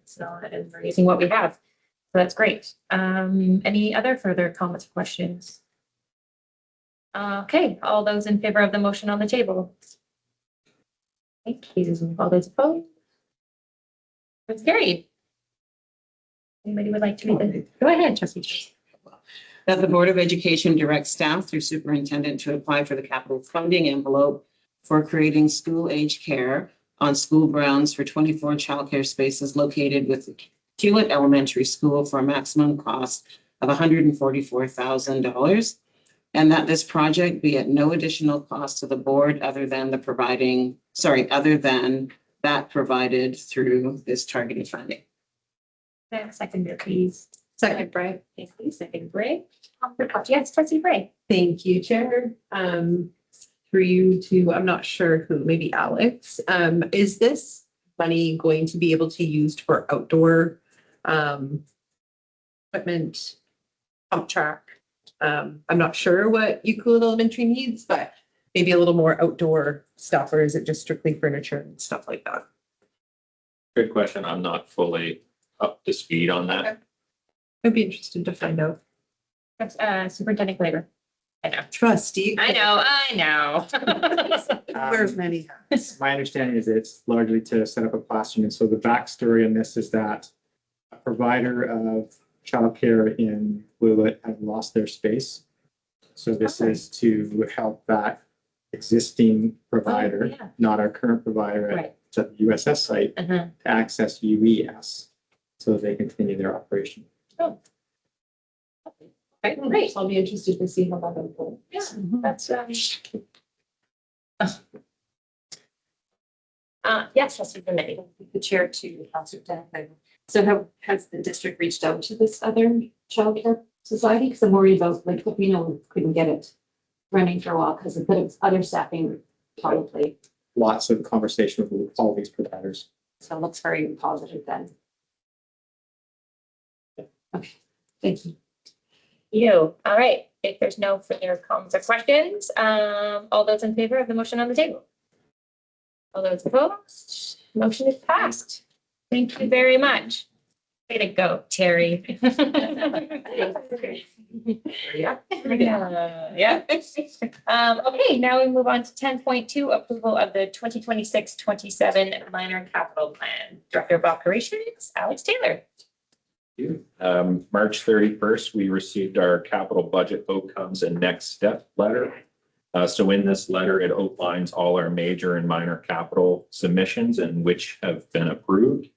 and we're using what we have. So that's great. Any other further comments or questions? Okay, all those in favor of the motion on the table? Thank you. All those opposed? That's carried. Anybody would like to read it? Go ahead, Trustee. That the Board of Education directs staff through superintendent to apply for the capital funding envelope for creating school-age care on school grounds for 24 childcare spaces located with Hewlett Elementary School for a maximum cost of $144,000. And that this project be at no additional cost to the board other than that provided through this targeted funding. Second, please. Second, Bray. Thank you. Second, Bray. Yes, Trustee Bray. Thank you, Chair. For you to, I'm not sure who, maybe Alex. Is this money going to be able to be used for outdoor equipment, pump track? I'm not sure what Euclid Elementary needs, but maybe a little more outdoor stuff, or is it just strictly furniture and stuff like that? Good question. I'm not fully up to speed on that. Okay. I'd be interested to find out. Superintendent Glaber. I know. Trustee. I know. Wears many hats. My understanding is it's largely to set up a classroom. And so the backstory on this is that a provider of childcare in Hewlett had lost their space. So this is to help that existing provider, yeah. not our current provider Right. at the USS site, Uh-huh. to access UES so they continue their operation. Okay, great. I'll be interested to see how that unfolds. Yeah, that's, yes, trustee Benedict. The chair to Councilor Dennis. So has the district reached out to this other childcare society? Because I'm worried about, like, we couldn't get it running for a while because of the other staffing probably. Lots of conversation with all these providers. So it looks very positive then. Okay, thank you. You, all right, if there's no further comments or questions, all those in favor of the motion on the table? All those opposed, motion is passed. Thank you very much. Way to go, Terry. Yeah. Yeah. Okay, now we move on to 10.2, approval of the 2026-27 minor capital plan. Director of Operations, Alex Taylor. March 31st, we received our capital budget outcomes and next step letter. So in this letter, it outlines all our major and minor capital submissions and which have been approved.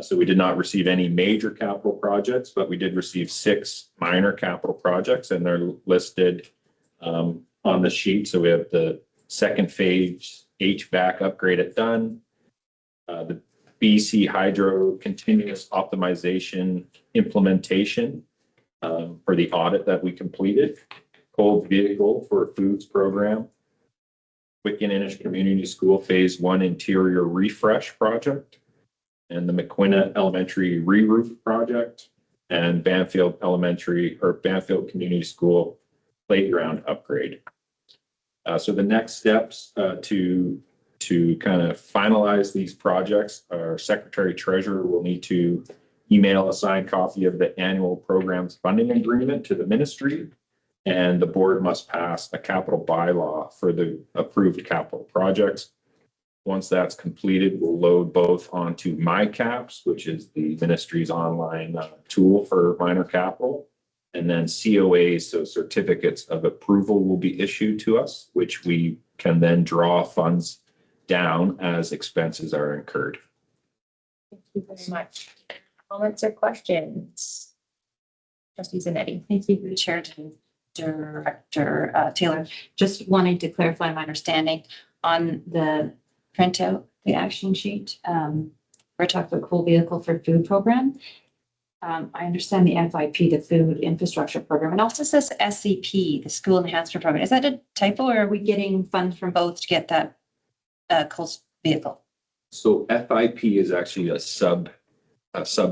So we did not receive any major capital projects, but we did receive 6 minor capital projects, and they're listed on the sheet. So we have the second phase HVAC upgrade at Dunn, the BC Hydro continuous optimization implementation for the audit that we completed, cold vehicle for foods program, Wiccan Community School Phase 1 interior refresh project, and the McQuina Elementary re-roof project, and Banfield Elementary or Banfield Community School playground upgrade. So the next steps to kind of finalize these projects, our secretary treasurer will need to email a signed copy of the annual programs funding agreement to the ministry, and the board must pass a capital bylaw for the approved capital projects. Once that's completed, we'll load both onto MyCaps, which is the ministry's online tool for minor capital, and then COAs, so certificates of approval, will be issued to us, which we can then draw funds down as expenses are incurred. Thank you very much. Comments or questions? Trustee Zanetti. Thank you, Chair to Director Taylor. Just wanting to clarify my understanding on the printout, the action sheet. We're talking about cool vehicle for food program. I understand the FIP, the food infrastructure program, and also says SCP, the school enhancement program. Is that a typo, or are we getting funds from both to get that cool vehicle? So FIP is actually a sub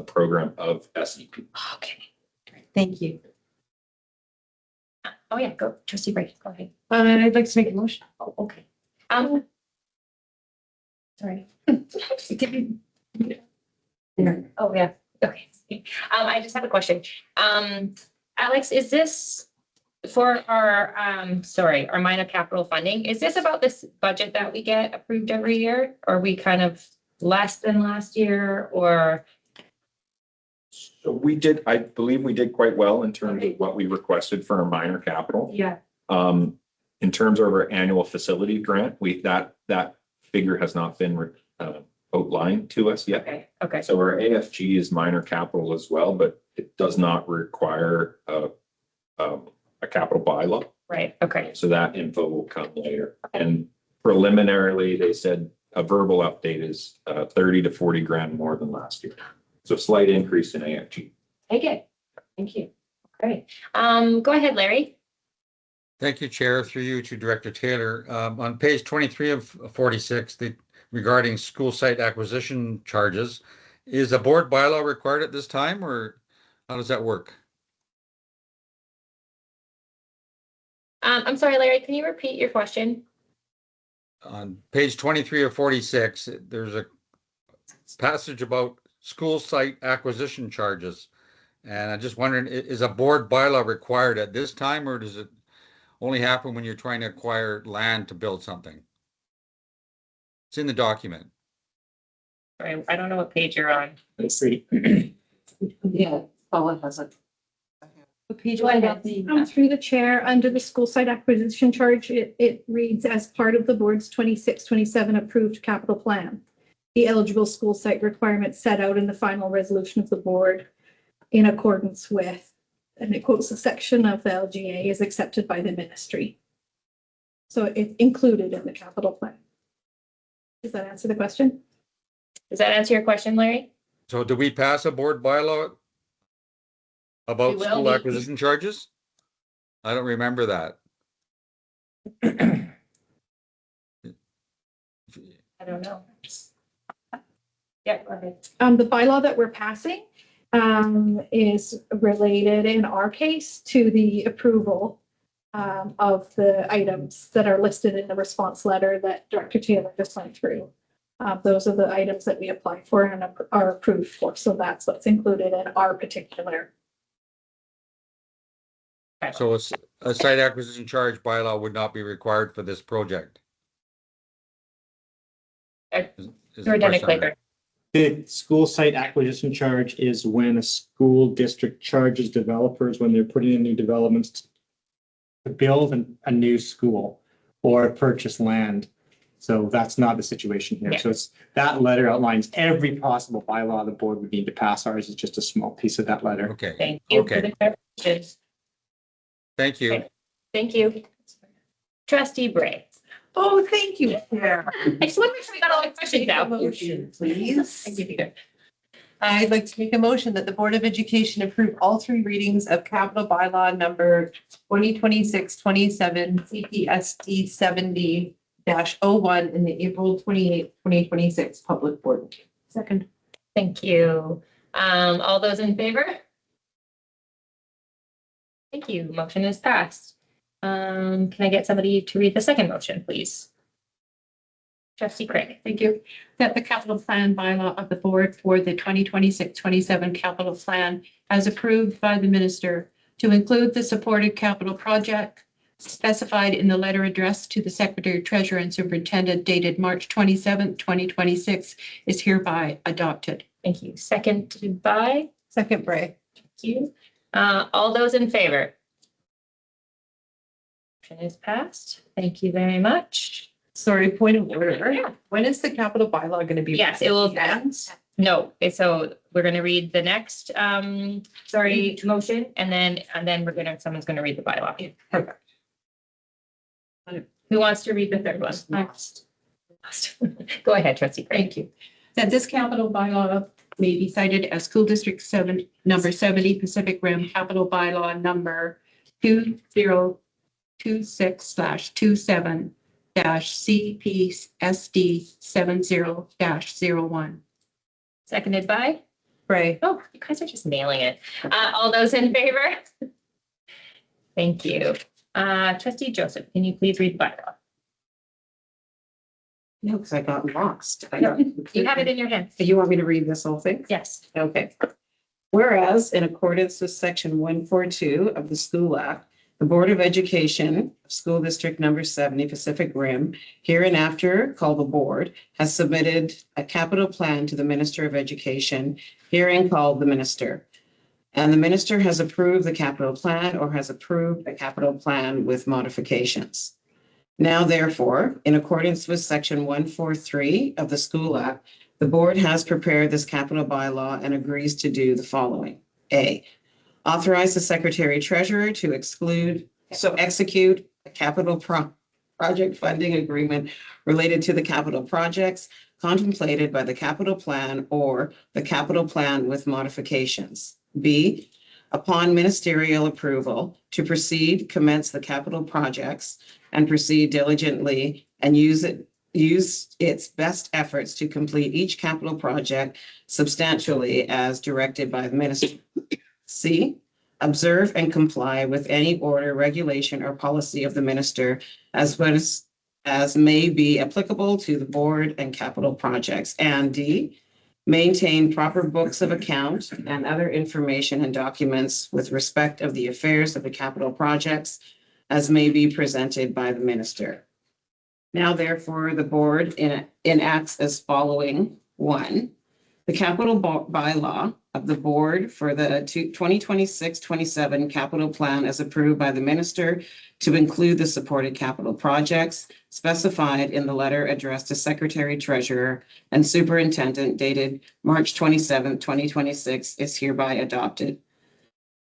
program of SEP. Okay, great. Thank you. Oh, yeah, go, trustee Brady, go ahead. I'd like to make a motion. Oh, okay. Sorry. Oh, yeah, okay. I just have a question. Alex, is this for our, our minor capital funding? Is this about this budget that we get approved every year? Or are we kind of less than last year, or? So I believe we did quite well in terms of what we requested for our minor capital. Yeah. In terms of our annual facility grant, that figure has not been outlined to us yet. Okay. So our AFG is minor capital as well, but it does not require a capital bylaw. Right, okay. So that info will come later. And preliminarily, they said a verbal update is 30 to 40 grand more than last year. So slight increase in AFG. Take it. Thank you. Okay. Go ahead, Larry. Thank you, Chair. Through you to Director Taylor. On page 23 of 46, regarding school site acquisition charges, is a board bylaw required at this time, or how does that work? I'm sorry, Larry, can you repeat your question? On page 23 of 46, there's a passage about school site acquisition charges. And I'm just wondering, is a board bylaw required at this time, or does it only happen when you're trying to acquire land to build something? It's in the document. Sorry, I don't know what page you're on. Let's see. Yeah, Paula has it. Page Go ahead. Through the chair, under the school site acquisition charge, it reads as part of the board's 26-27 approved capital plan. The eligible school site requirements set out in the final resolution of the board in accordance with, and it quotes the section of the LGA is accepted by the ministry. So it's included in the capital plan. Does that answer the question? Does that answer your question, Larry? So do we pass a board bylaw We about will school need- acquisition charges? I don't remember that. I don't know. Yeah, go ahead. The bylaw that we're passing is related in our case to the approval of the items that are listed in the response letter that Director Taylor just went through. Those are the items that we applied for and are approved for. So that's what's included in our particular. So a site acquisition charge bylaw would not be required for this project. Is the Lieutenant question. Claker. The school site acquisition charge is when a school district charges developers when they're putting in new developments to build a new school or purchase land. So that's not the situation here. Yeah. So it's, that letter outlines every possible bylaw the board would need to pass. Ours is just a small piece of that letter. Okay, Thank you for Okay. the clarification. thank you. Okay. Thank you. Trustee Bray. Oh, thank you, Chair. I just want to make sure we got all the questions out. Motion, please. Thank you. I'd like to make a motion that the Board of Education approve all three readings of capital bylaw number 2026-27 CPSD 70-01 in the April 28th, 2026 public board meeting. Second. Thank you. All those in favor? Thank you. Motion is passed. Can I get somebody to read the second motion, please? Trustee Craig. Thank you. That the capital plan bylaw of the board for the 2026-27 capital plan as approved by the minister to include the supported capital project specified in the letter addressed to the Secretary, Treasurer, and Superintendent dated March 27th, 2026 is hereby adopted. Thank you. Seconded by? Second, Bray. Thank you. All those in favor? Motion is passed. Thank you very much. Sorry, point of order. Yeah. When is the capital bylaw going to be? Yes, it will. No, okay, so we're gonna read the next, motion, and then someone's gonna read the bylaw. Perfect. Who wants to read the third one? Next. Go ahead, trustee Craig. Thank you. That this capital bylaw may be cited as School District 7, number 70 Pacific Rim Capital Bylaw number 2026/27-CPSD 70-01. Seconded by? Bray. Oh, you guys are just nailing it. All those in favor? Thank you. Trustee Joseph, can you please read the bylaw? No, because I got lost. You have it in your hands. You want me to read this whole thing? Yes. Okay. Whereas in accordance with section 142 of the School Act, the Board of Education, School District Number 70 Pacific Rim, hereinafter called the Board, has submitted a capital plan to the Minister of Education, herein called the Minister. And the Minister has approved the capital plan or has approved a capital plan with modifications. Now, therefore, in accordance with section 143 of the School Act, the board has prepared this capital bylaw and agrees to do the following. A, authorize the Secretary Treasurer to execute a capital project funding agreement related to the capital projects contemplated by the capital plan or the capital plan with modifications. B, upon ministerial approval, to proceed, commence the capital projects and proceed diligently and use its best efforts to complete each capital project substantially as directed by the minister. C, observe and comply with any order, regulation, or policy of the minister as may be applicable to the board and capital projects. And D, maintain proper books of account and other information and documents with respect of the affairs of the capital projects as may be presented by the minister. Now, therefore, the board enacts as following. 1, the capital bylaw of the board for the 2026-27 capital plan as approved by the minister to include the supported capital projects specified in the letter addressed to Secretary Treasurer and Superintendent dated March 27, 2026 is hereby adopted.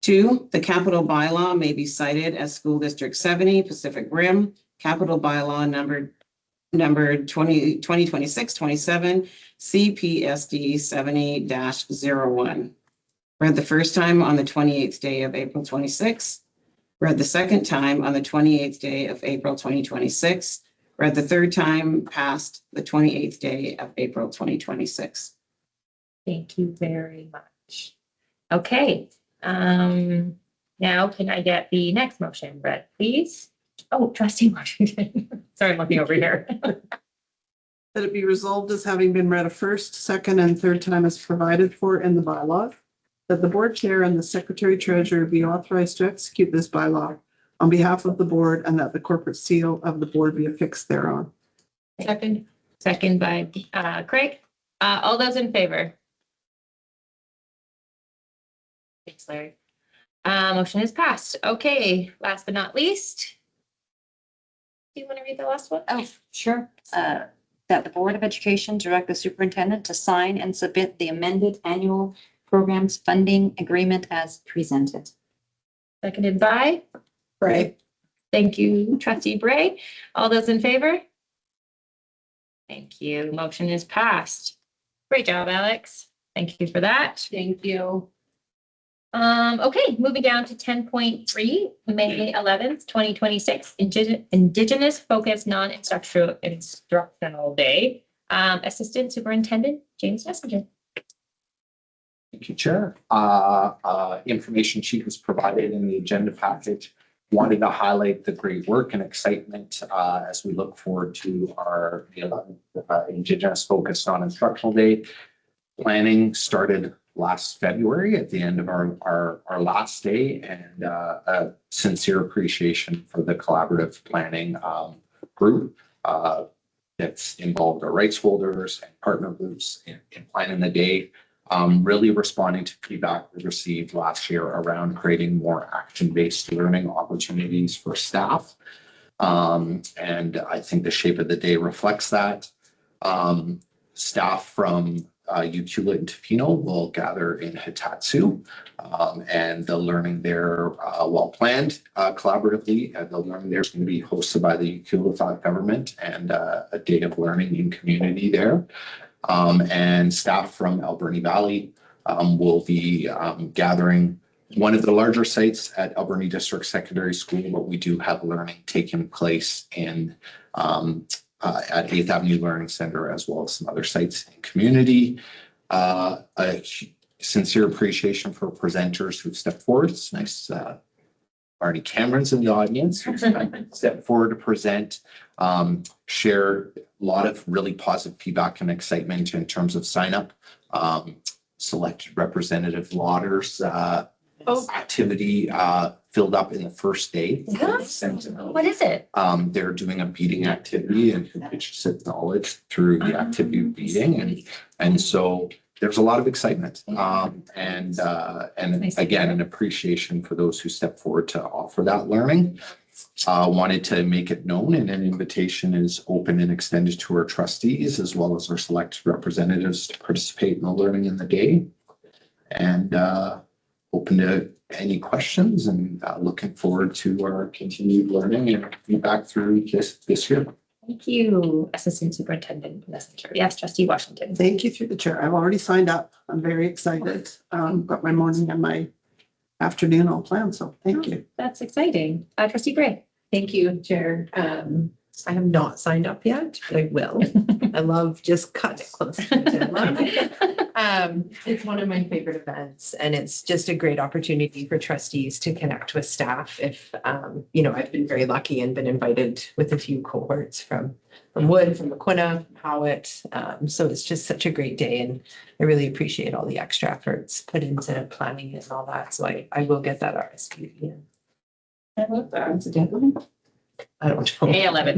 2, the capital bylaw may be cited as School District 70 Pacific Rim, capital bylaw number 2026-27 CPSD 70-01. Read the first time on the 28th day of April 26. Read the second time on the 28th day of April 2026. Read the third time past the 28th day of April 2026. Thank you very much. Okay, now can I get the next motion read, please? Oh, trustee Washington. Sorry, I'm looking over here. That it be resolved as having been read a first, second, and third time as provided for in the bylaw, that the board chair and the secretary treasurer be authorized to execute this bylaw on behalf of the board, and that the corporate seal of the board be affixed thereon. Second. Second by Craig. All those in favor? Thanks, Larry. Motion is passed. Okay, last but not least. Do you want to read the last one? Oh, sure. That the Board of Education direct the superintendent to sign and submit the amended annual programs funding agreement as presented. Seconded by Bray. Thank you, trustee Bray. All those in favor? Thank you. Motion is passed. Great job, Alex. Thank you for that. Thank you. Okay, moving down to 10.3, May 11th, 2026, Indigenous Focused Non-Instructional Day. Assistant Superintendent James Messenger. Thank you, Chair. Information sheet was provided in the agenda package. Wanted to highlight the great work and excitement as we look forward to our 11th Indigenous Focused Non-Instructional Day. Planning started last February at the end of our last day, and a sincere appreciation for the collaborative planning group that's involved our rights holders and partner groups in planning the day. Really responding to feedback we received last year around creating more action-based learning opportunities for staff. And I think the shape of the day reflects that. Staff from Ucluelet and Tofino will gather in Hitatsu, and the learning there, well planned collaboratively. The learning there is going to be hosted by the Ucluelet government, and a day of learning in community there. And staff from Alberni Valley will be gathering one of the larger sites at Alberni District Secondary School, but we do have learning taking place in at 8th Avenue Learning Center, as well as some other sites in community. A sincere appreciation for presenters who've stepped forward. It's nice, Marty Cameron's in the audience, who stepped forward to present, share a lot of really positive feedback and excitement in terms of sign up. Selected Representative Lauder's activity filled up in the first day. What is it? They're doing a beading activity and Indigenous knowledge through the activity of beading, and so there's a lot of excitement and again an appreciation for those who step forward to offer that learning. Wanted to make it known, and an invitation is open and extended to our trustees as well as our selected representatives to participate in the learning in the day, and open to any questions, and looking forward to our continued learning and feedback through this year. Thank you, Assistant Superintendent Messenger. Yes, trustee Washington. Thank you through the chair. I've already signed up. I'm very excited. Got my morning and my afternoon all planned, so thank you. That's exciting. Trustee Gray. Thank you, Chair. I have not signed up yet, but I will. I love just cutting it close to the deadline. It's one of my favorite events, and it's just a great opportunity for trustees to connect with staff. If I've been very lucky and been invited with a few cohorts from Wood, from McQuina, Howitt. So it's just such a great day, and I really appreciate all the extra efforts put into planning it and all that. So I will get that RSVP in. I love that. It's a deadline. I don't know. A11.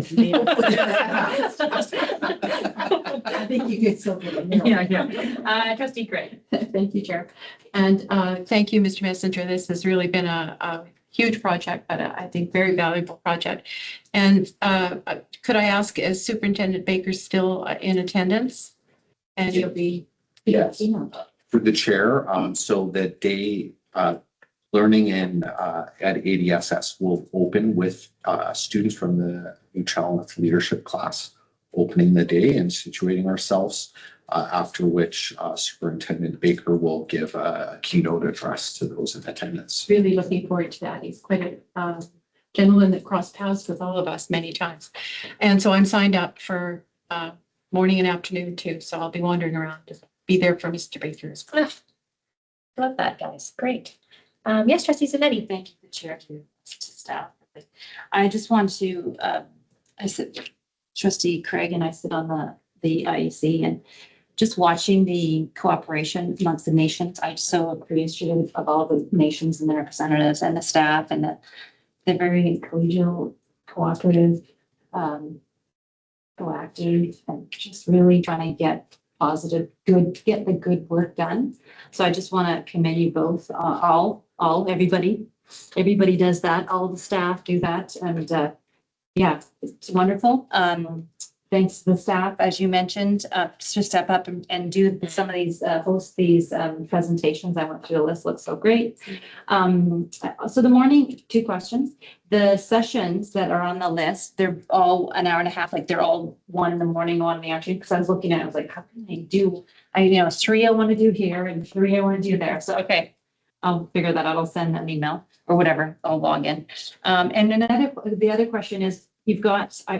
I think you could still get it. Yeah. Trustee Craig. Thank you, Chair. And thank you, Mr. Messenger. This has really been a huge project, but I think very valuable project. And could I ask, is Superintendent Baker still in attendance? And you'll be. Yes. For the chair, so the day learning in at ADSS will open with students from the New Challenge leadership class opening the day and situating ourselves, after which Superintendent Baker will give a keynote address to those in attendance. Really looking forward to that. He's quite a gentleman that crossed paths with all of us many times. And so I'm signed up for morning and afternoon too. So I'll be wandering around to be there for Mr. Baker as well. Love that, guys. Great. Yes, Trustee Zanetti. Thank you, the chair, to staff. I just want to, I sit, Trustee Craig and I sit on the IEC, and just watching the cooperation amongst the nations. I'm so appreciative of all the nations and their representatives and the staff, and they're very collegial, cooperative, proactive, and just really trying to get positive, get the good work done. So I just want to commend you both, everybody. Everybody does that. All the staff do that. And yeah, it's wonderful. Thanks to the staff, as you mentioned, to step up and do some of these, host these presentations. I went through the list, looks so great. So the morning, 2 questions. The sessions that are on the list, they're all an hour and a half, like they're all 1 in the morning, 1 in the afternoon. Because I was looking at it, I was like, how can I do, 3 I want to do here and 3 I want to do there. So, okay, I'll figure that out. I'll send an email or whatever. I'll log in. And the other question is, you've got, I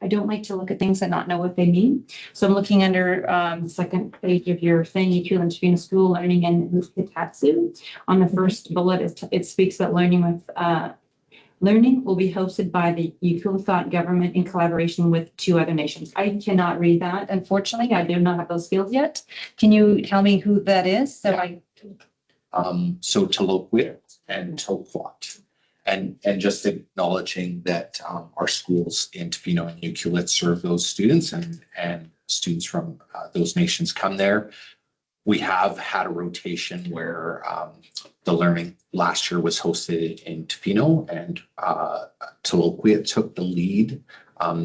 don't like to look at things and not know what they mean. So I'm looking under the second page of your thing, UQ and Sabina School Learning and Hitatsu. On the first bullet, it speaks that learning will be hosted by the Ukilathot government in collaboration with 2 other nations. I cannot read that. Unfortunately, I do not have those skills yet. Can you tell me who that is? So So Tloquit and Toquat. And just acknowledging that our schools in Tofino and Ucluelet serve those students, and students from those nations come there. We have had a rotation where the learning last year was hosted in Tofino, and Tloquit took the lead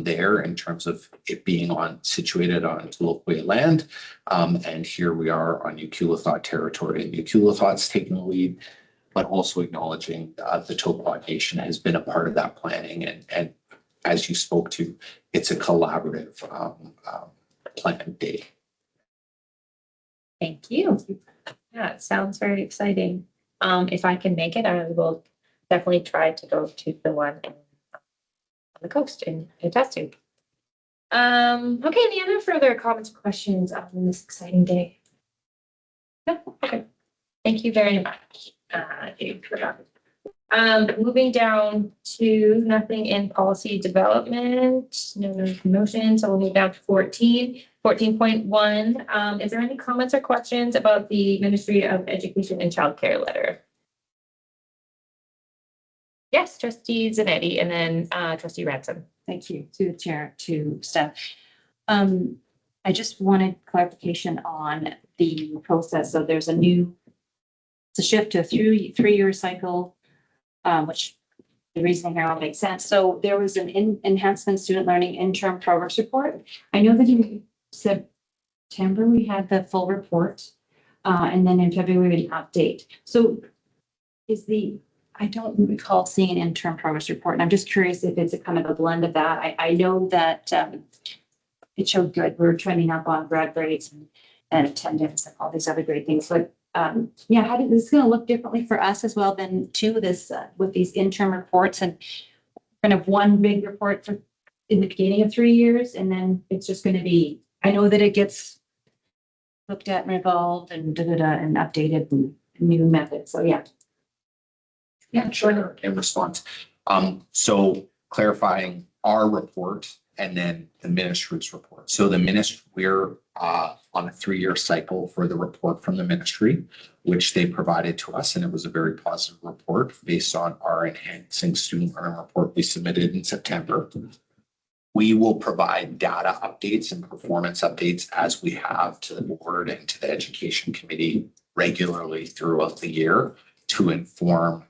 there in terms of it being situated on Tloquit land. And here we are on Ukilathot territory, and Ukilathot's taking the lead, but also acknowledging the Toquat Nation has been a part of that planning. And as you spoke to, it's a collaborative planned day. Thank you. Yeah, it sounds very exciting. If I can make it, I will definitely try to go to the one on the coast in Hitatsu. Okay, any other further comments or questions on this exciting day? No? Okay. Thank you very much. Moving down to nothing in policy development, no promotion, so we'll move down to 14.1. Is there any comments or questions about the Ministry of Education and Childcare letter? Yes, Trustee Zanetti, and then Trustee Ransom. Thank you to the chair, to staff. I just wanted clarification on the process. So there's it's a shift to a three-year cycle, which the reasoning here all makes sense. So there was an enhancement student learning interim progress report. I know that in September we had the full report, and then in February an update. So I don't recall seeing an interim progress report, and I'm just curious if it's a kind of a blend of that. I know that it showed good. We were trending up on grad grades and attendance and all these other great things. But yeah, how this is going to look differently for us as well than this with these interim reports and kind of one big report for in the beginning of 3 years, and then it's just going to be. I know that it gets looked at and revolved and and updated and new methods. So yeah. Yeah, sure. In response, so clarifying our report and then the ministry's report. So the ministry, we're on a 3-year cycle for the report from the ministry, which they provided to us. And it was a very positive report based on our enhancing student learning report we submitted in September. We will provide data updates and performance updates as we have to the board and to the education committee regularly throughout the year to inform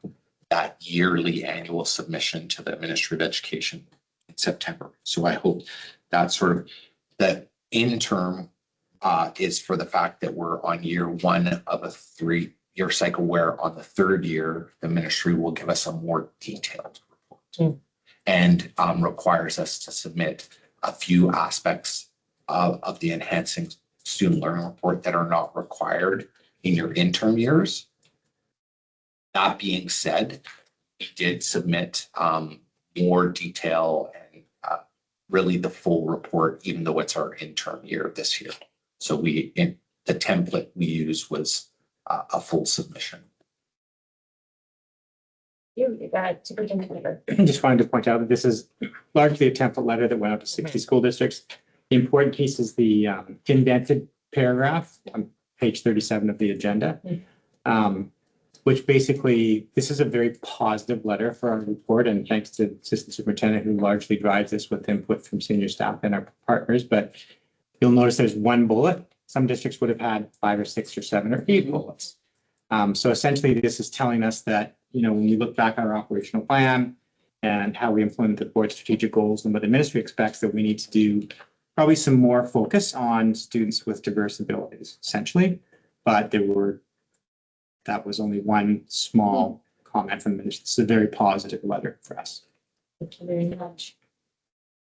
that yearly annual submission to the Ministry of Education in September. So I hope that sort of that interim is for the fact that we're on year 1 of a 3-year cycle, where on the 3rd year, the ministry will give us a more detailed report and requires us to submit a few aspects of the enhancing student learning report that are not required in your interim years. That being said, we did submit more detail and really the full report, even though it's our interim year this year. So the template we used was a full submission. You got Superintendent Weaver. Just wanted to point out that this is largely a template letter that went out to 60 school districts. The important piece is the indented paragraph on page 37 of the agenda, which basically, this is a very positive letter for our report, and thanks to Assistant Superintendent who largely drives this with input from senior staff and our partners. But you'll notice there's one bullet. Some districts would have had 5 or 6 or 7 or 8 bullets. So essentially, this is telling us that, you know, when you look back at our operational plan and how we implement the board's strategic goals and what the ministry expects, that we need to do probably some more focus on students with diverse abilities, essentially. But that was only one small comment from the ministry. It's a very positive letter for us. Thank you very much.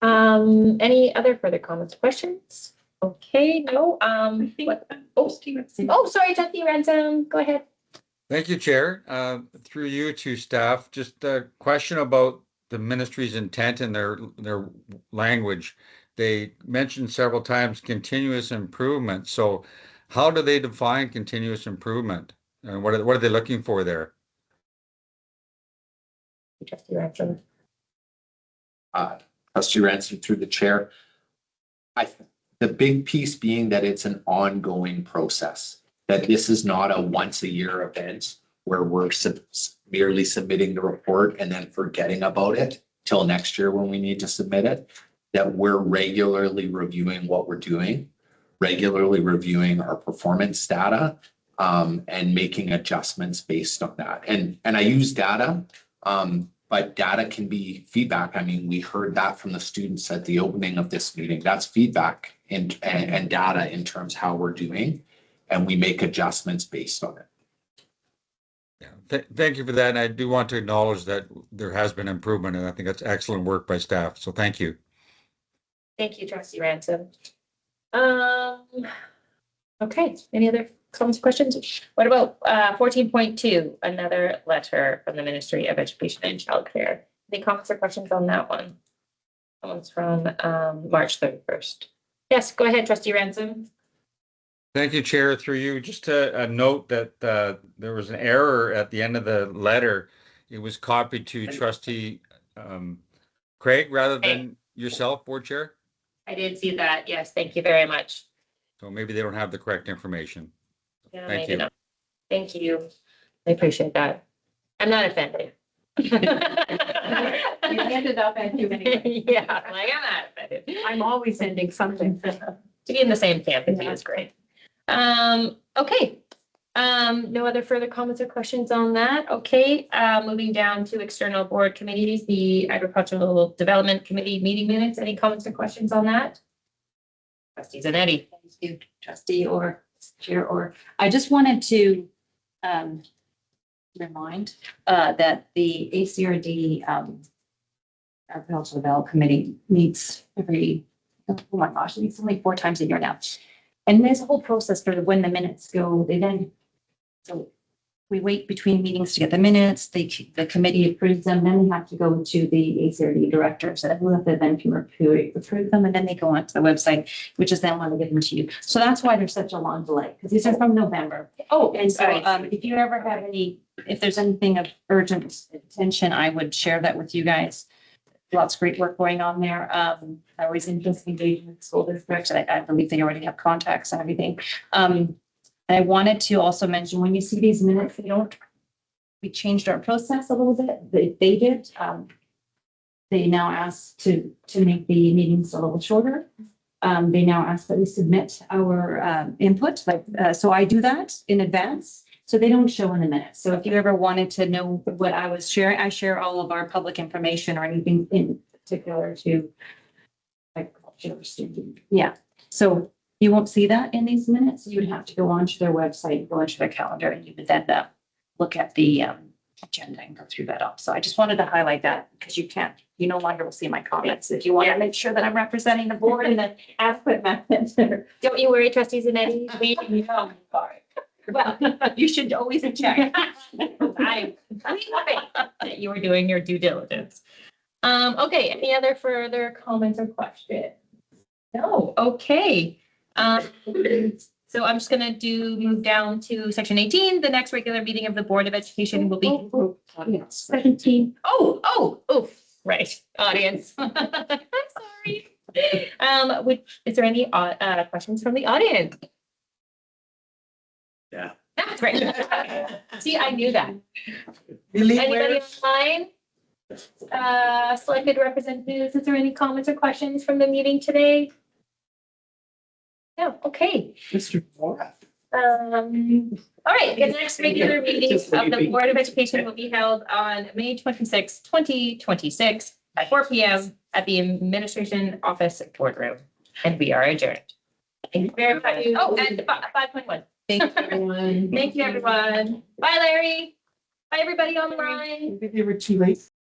Any other further comments, questions? Okay, no. Sorry, Trustee Ransom, go ahead. Thank you, Chair. Through you to staff, just a question about the ministry's intent and their language. They mentioned several times continuous improvement. So how do they define continuous improvement? And what are they looking for there? Trustee Ransom. Trustee Ransom through the chair. The big piece being that it's an ongoing process, that this is not a once a year event where we're merely submitting the report and then forgetting about it till next year when we need to submit it, that we're regularly reviewing what we're doing, regularly reviewing our performance data, and making adjustments based on that. And I use data, but data can be feedback. I mean, we heard that from the students at the opening of this meeting. That's feedback and data in terms of how we're doing, and we make adjustments based on it. Yeah, thank you for that. And I do want to acknowledge that there has been improvement, and I think that's excellent work by staff. So thank you. Thank you, Trustee Ransom. Okay, any other comments, questions? What about 14.2, another letter from the Ministry of Education and Childcare? Any comments or questions on that one? That one's from March 31st. Yes, go ahead, Trustee Ransom. Thank you, Chair. Through you, just a note that there was an error at the end of the letter. It was copied to Trustee Craig rather than yourself, Board Chair. I did see that. Yes, thank you very much. So maybe they don't have the correct information. Yeah, Thank maybe you. not. Thank you. I appreciate that. I'm not offended. You ended up at too many. Yeah, like I'm not offended. I'm always sending something. To be in the same camp as you is great. Okay. No other further comments or questions on that. Okay, moving down to external board committees, the Agricultural Development Committee meeting minutes. Any comments or questions on that? Trustee Zanetti. Thank you, Trustee or Chair, or I just wanted to remind that the ACRD Agricultural Development Committee meets every, oh my gosh, it meets only 4 times a year now. And there's a whole process for when the minutes go. So we wait between meetings to get the minutes. The committee approves them, then they have to go to the ACRD directors, and who then can approve them, and then they go onto the website, which is then when they give them to you. So that's why there's such a long delay, because these are from November. Oh, and so if you ever have if there's anything of urgent attention, I would share that with you guys. lots of great work going on there. I was in just engaged with school districts. I believe they already have contacts and everything. And I wanted to also mention, when you see these minutes, we changed our process a little bit. They did. They now ask to make the meetings a little shorter. They now ask that we submit our input, so I do that in advance, so they don't show in the minutes. So if you ever wanted to know what I was sharing, I share all of our public information or anything in particular to yeah. So you won't see that in these minutes. You would have to go onto their website, go onto their calendar, and you would then look at the agenda and go through that all. So I just wanted to highlight that because you no longer will see my comments. If you want to make sure that I'm representing the board in an adequate method. Don't you worry, Trustee Zanetti. Well, you should always check. I that you were doing your due diligence. Okay, any other further comments or questions? No, okay. So I'm just gonna move down to section 18. The next regular meeting of the Board of Education will be 17. Oh, right, audience. I'm sorry. Is there any questions from the audience? Yeah. That's great. See, I knew that. Really? Anybody online? Selected representatives, is there any comments or questions from the meeting today? No, okay. Mr. Moore. All right, the next regular meeting of the Board of Education will be held on May 26, 2026 at 4 p.m. at the Administration Office Boardroom, and we are adjourned. Thank you very much. Oh, and 5.1. Thank you, everyone. Thank you, everyone. Bye, Larry. Bye, everybody online. Maybe they were too late.